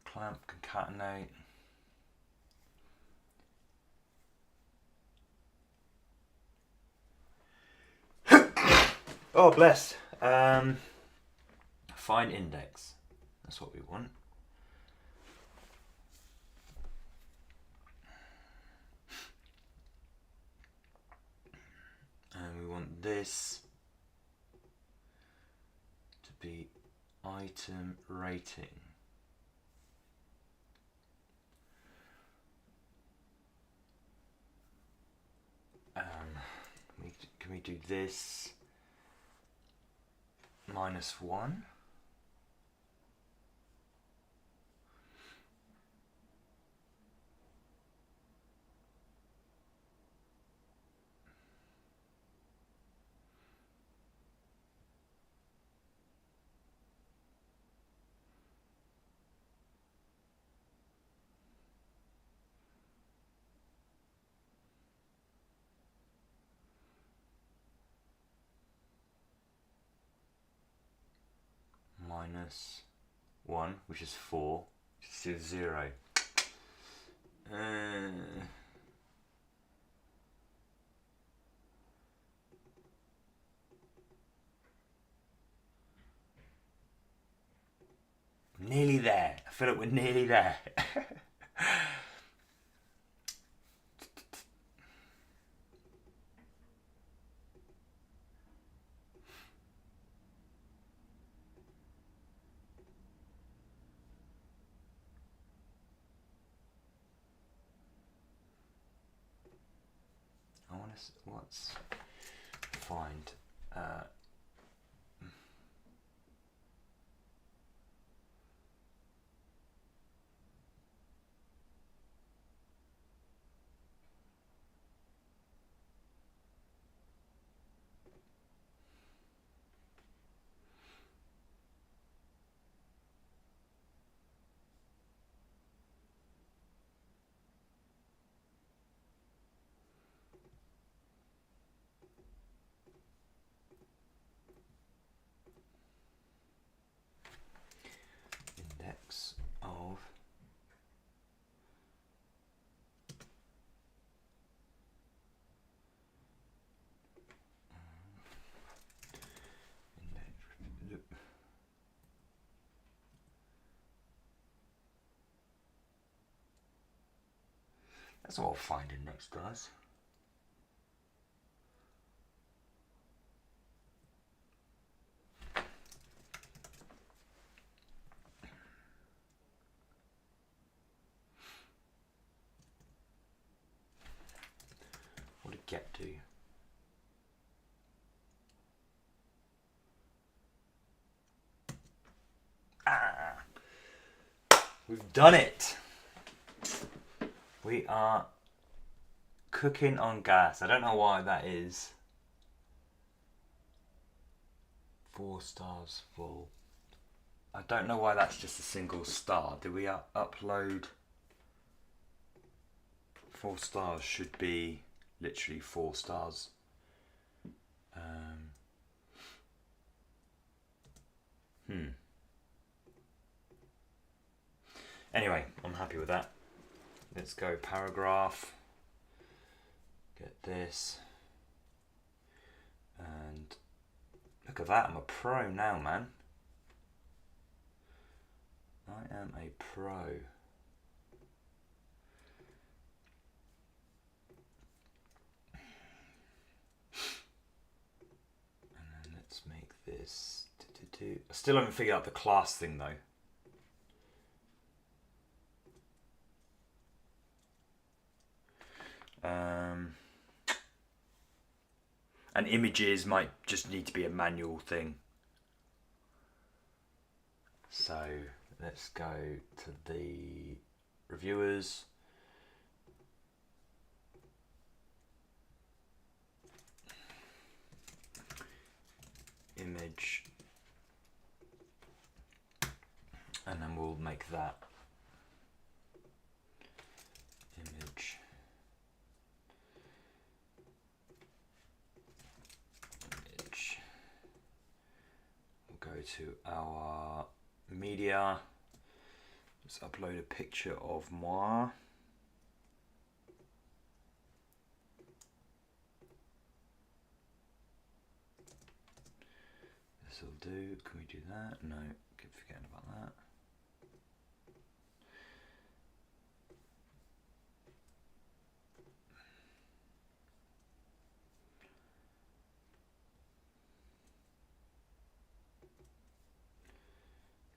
A: Clamp, concatenate. Oh, bless. Find index. That's what we want. And we want this to be item rating. Can we do this -1? minus 1, which is 4, which is 0. Nearly there. I feel like we're nearly there. I want to. Let's find. Index of that's what find index does. What did get do? Ah! We've done it! We are cooking on gas. I don't know why that is. 4 stars full. I don't know why that's just a single star. Did we upload? 4 stars should be literally 4 stars. Anyway, I'm happy with that. Let's go paragraph. Get this. And look at that, I'm a pro now, man. I am a pro. And then let's make this. I still haven't figured out the class thing though. And images might just need to be a manual thing. So let's go to the reviewers. Image. And then we'll make that image. We'll go to our media. Let's upload a picture of moi. This will do. Can we do that? No, keep forgetting about that.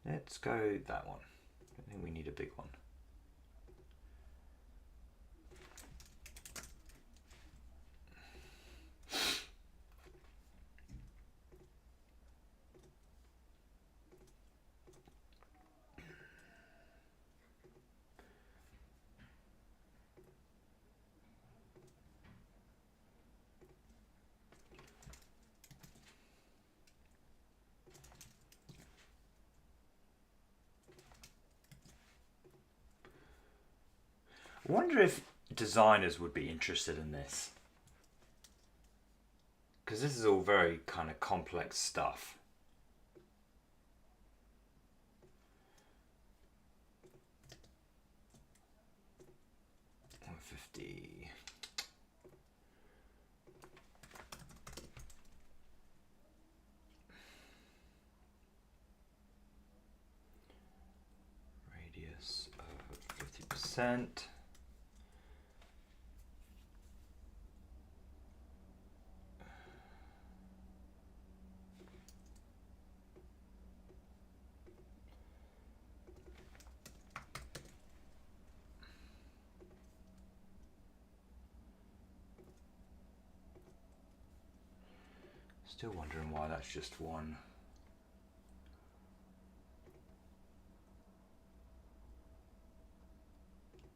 A: Let's go that one. I think we need a big one. I wonder if designers would be interested in this. Because this is all very kind of complex stuff. 50. Radius of 50%. Still wondering why that's just one.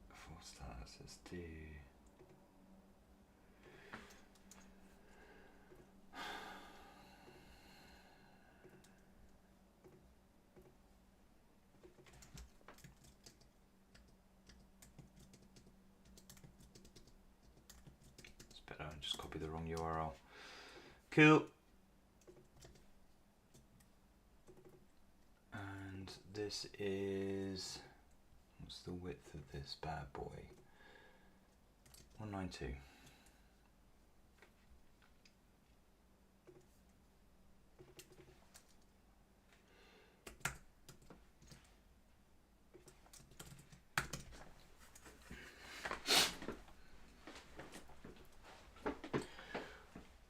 A: Full stars SSD. It's better I just copy the wrong URL. Cool. And this is, what's the width of this bad boy? 192.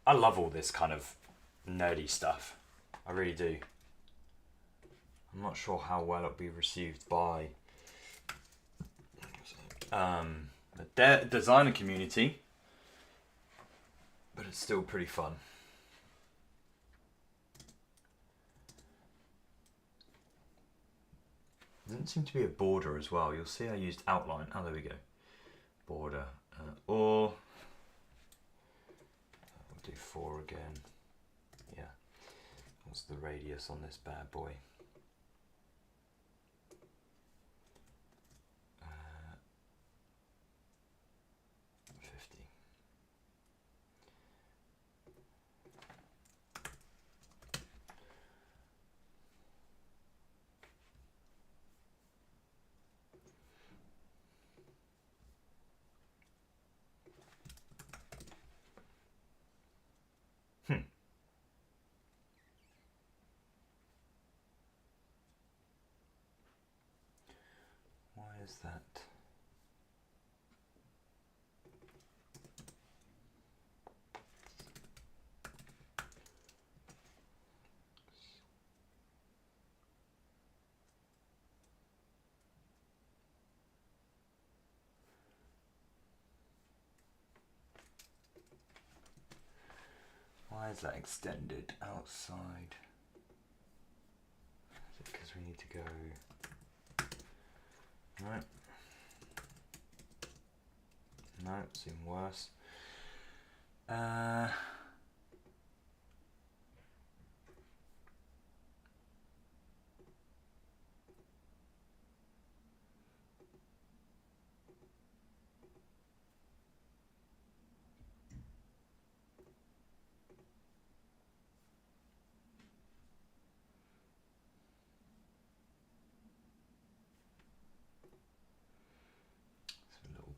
A: I love all this kind of nerdy stuff. I really do. I'm not sure how well it'll be received by the designer community, but it's still pretty fun. There doesn't seem to be a border as well. You'll see I used outline. Oh, there we go. Border. Or we'll do 4 again. Yeah. What's the radius on this bad boy? 50. Why is that? Why is that extended outside? Is it because we need to go? Right. No, it's even worse.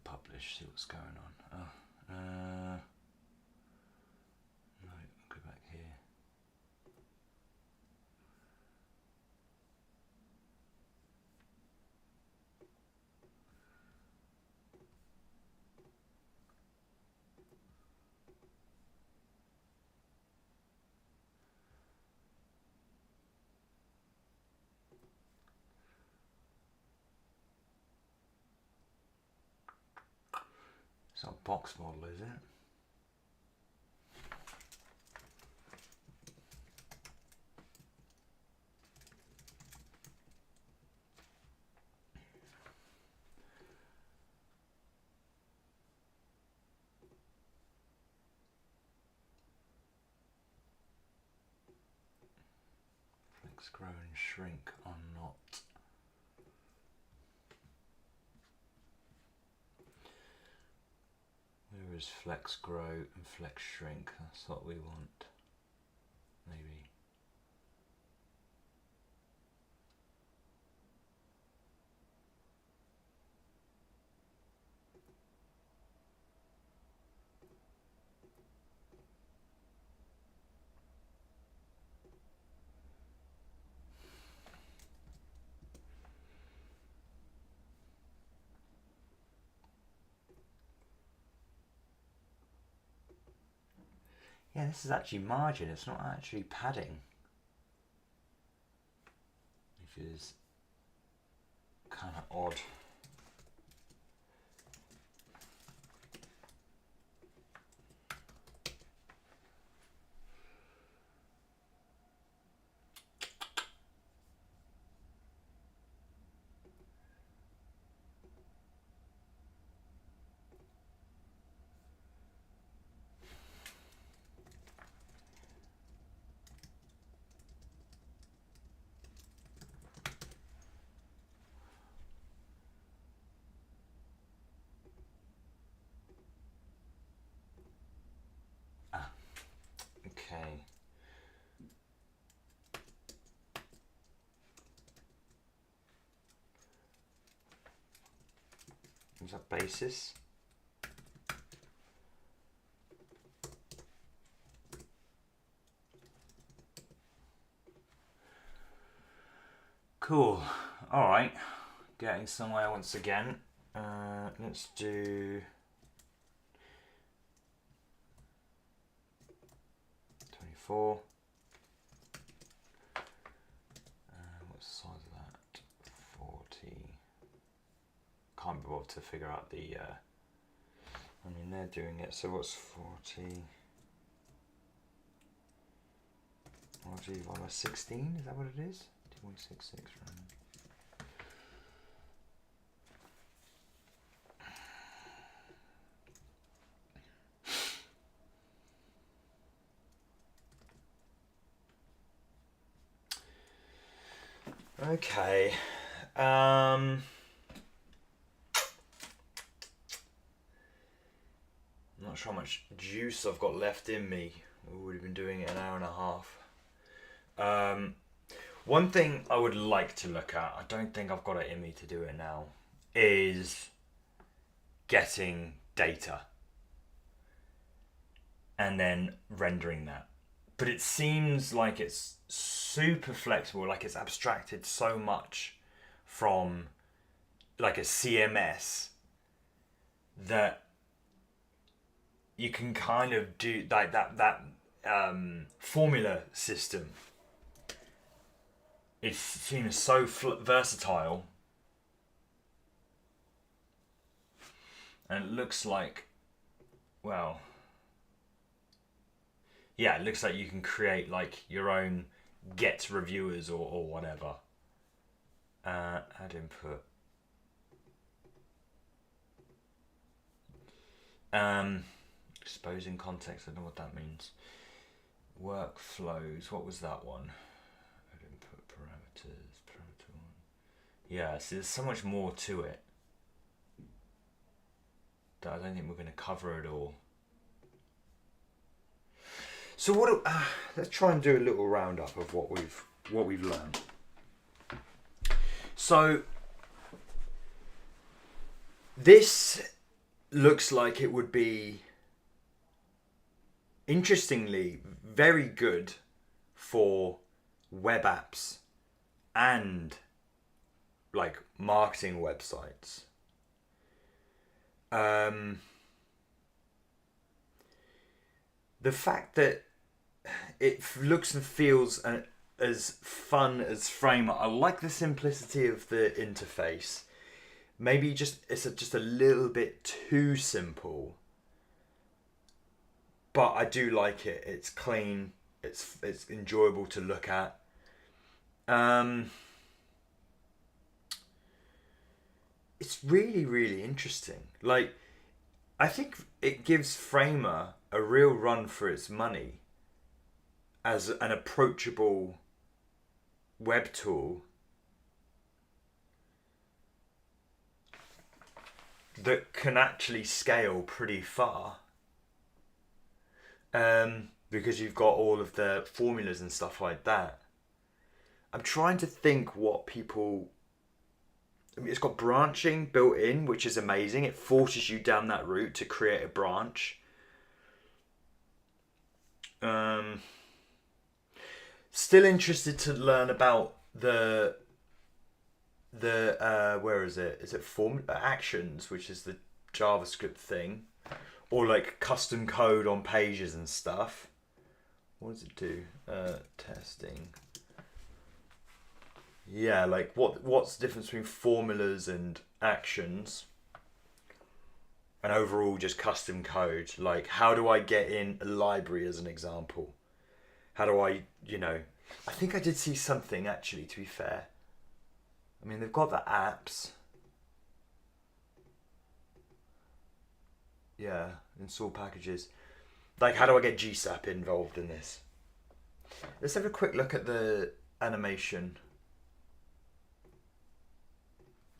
A: Publish, see what's going on. Oh, no, I'll go back here. It's not a box model, is it? Flex, grow and shrink are not. Where is flex, grow and flex, shrink? That's what we want. Maybe. Yeah, this is actually margin. It's not actually padding. Which is kind of odd. Okay. Is that basis? Cool. All right. Getting somewhere once again. Let's do 24. What's the size of that? 40. Can't be bothered to figure out the. I mean, they're doing it. So what's 40? 40 divided by 16. Is that what it is? 2.66. Right? Okay. I'm not sure how much juice I've got left in me. We would have been doing it an hour and a half. One thing I would like to look at, I don't think I've got it in me to do it now, is getting data and then rendering that. But it seems like it's super flexible, like it's abstracted so much from like a CMS that you can kind of do like that formula system. It seems so versatile, and it looks like, well, yeah, it looks like you can create like your own get reviewers or whatever. Add input. Exposing context, I don't know what that means. Workflows, what was that one? Add input parameters, parameter one. Yeah, so there's so much more to it that I don't think we're going to cover it all. So what? Let's try and do a little roundup of what we've learned. So this looks like it would be, interestingly, very good for web apps and like marketing websites. The fact that it looks and feels as fun as Framer. I like the simplicity of the interface. Maybe it's just a little bit too simple, but I do like it. It's clean. It's enjoyable to look at. It's really, really interesting. Like, I think it gives Framer a real run for its money as an approachable web tool that can actually scale pretty far, because you've got all of the formulas and stuff like that. I'm trying to think what people... I mean, it's got branching built in, which is amazing. It forces you down that route to create a branch. Still interested to learn about the where is it? Is it actions, which is the JavaScript thing, or like custom code on pages and stuff. what does it do? Testing. Yeah, like what's the difference between formulas and actions? And overall just custom code. Like, how do I get in a library as an example? How do I, I think I did see something actually, to be fair. I mean, they've got the apps. Yeah, install packages. Like, how do I get GSAP involved in this? Let's have a quick look at the animation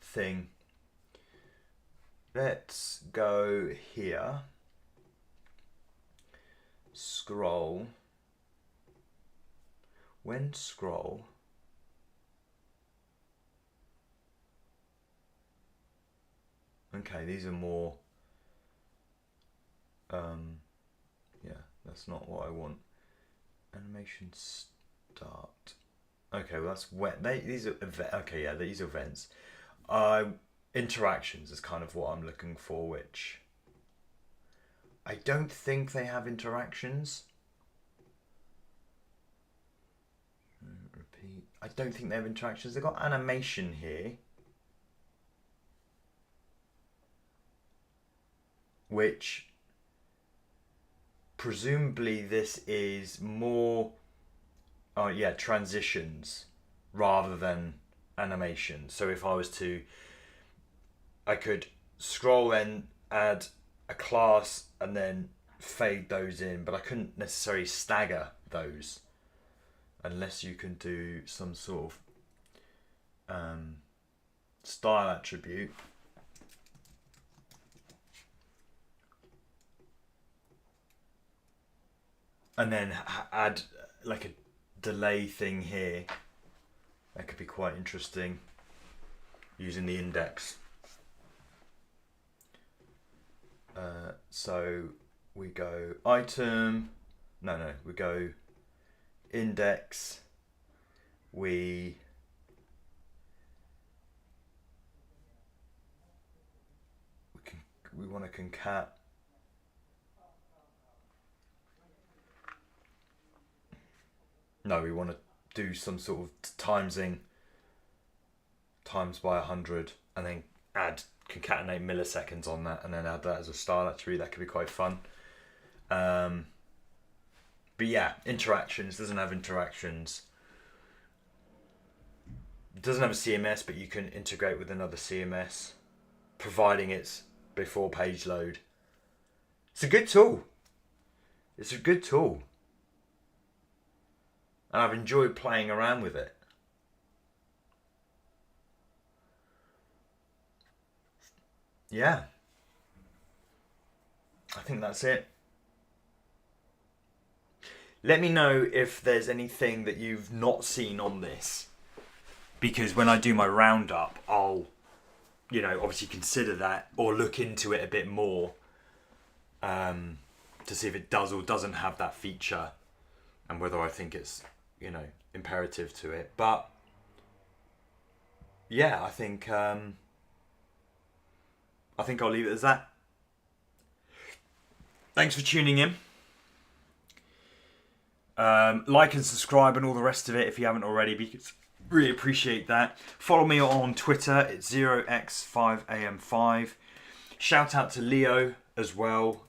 A: thing. Let's go here. Scroll. When scroll. Okay, these are more. Yeah, that's not what I want. Animation start. Okay, well that's wet. These are okay. Yeah, these are events. Interactions is kind of what I'm looking for, which I don't think they have interactions. Repeat. I don't think they have interactions. They've got animation here, which presumably this is more, transitions rather than animation. So if I was to, I could scroll and add a class and then fade those in, but I couldn't necessarily stagger those unless you can do some sort of style attribute. And then add like a delay thing here. That could be quite interesting using the index. So we go item, we go index, we want to concat. No, we want to do some sort of timesing, times by 100, and then add concatenate milliseconds on that, and then add that as a style attribute. That could be quite fun. But yeah, interactions. Doesn't have interactions. It doesn't have a CMS, but you can integrate with another CMS, providing it's before page load. It's a good tool. It's a good tool. And I've enjoyed playing around with it. Yeah. I think that's it. Let me know if there's anything that you've not seen on this. Because when I do my roundup, I'll, obviously consider that or look into it a bit more to see if it does or doesn't have that feature and whether I think it's, imperative to it. But yeah, I think I'll leave it as that. Thanks for tuning in. Like and subscribe and all the rest of it if you haven't already, because really appreciate that. Follow me on Twitter, it's 0x5am5. Shout out to Leo as well.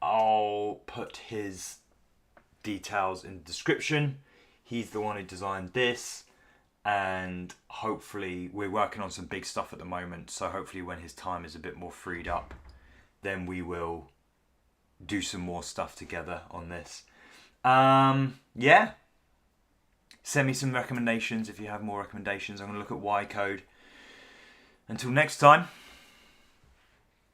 A: I'll put his details in the description. He's the one who designed this, and hopefully we're working on some big stuff at the moment, so hopefully when his time is a bit more freed up, then we will do some more stuff together on this. Yeah, send me some recommendations if you have more recommendations. I'm going to look at ycode. Until next time.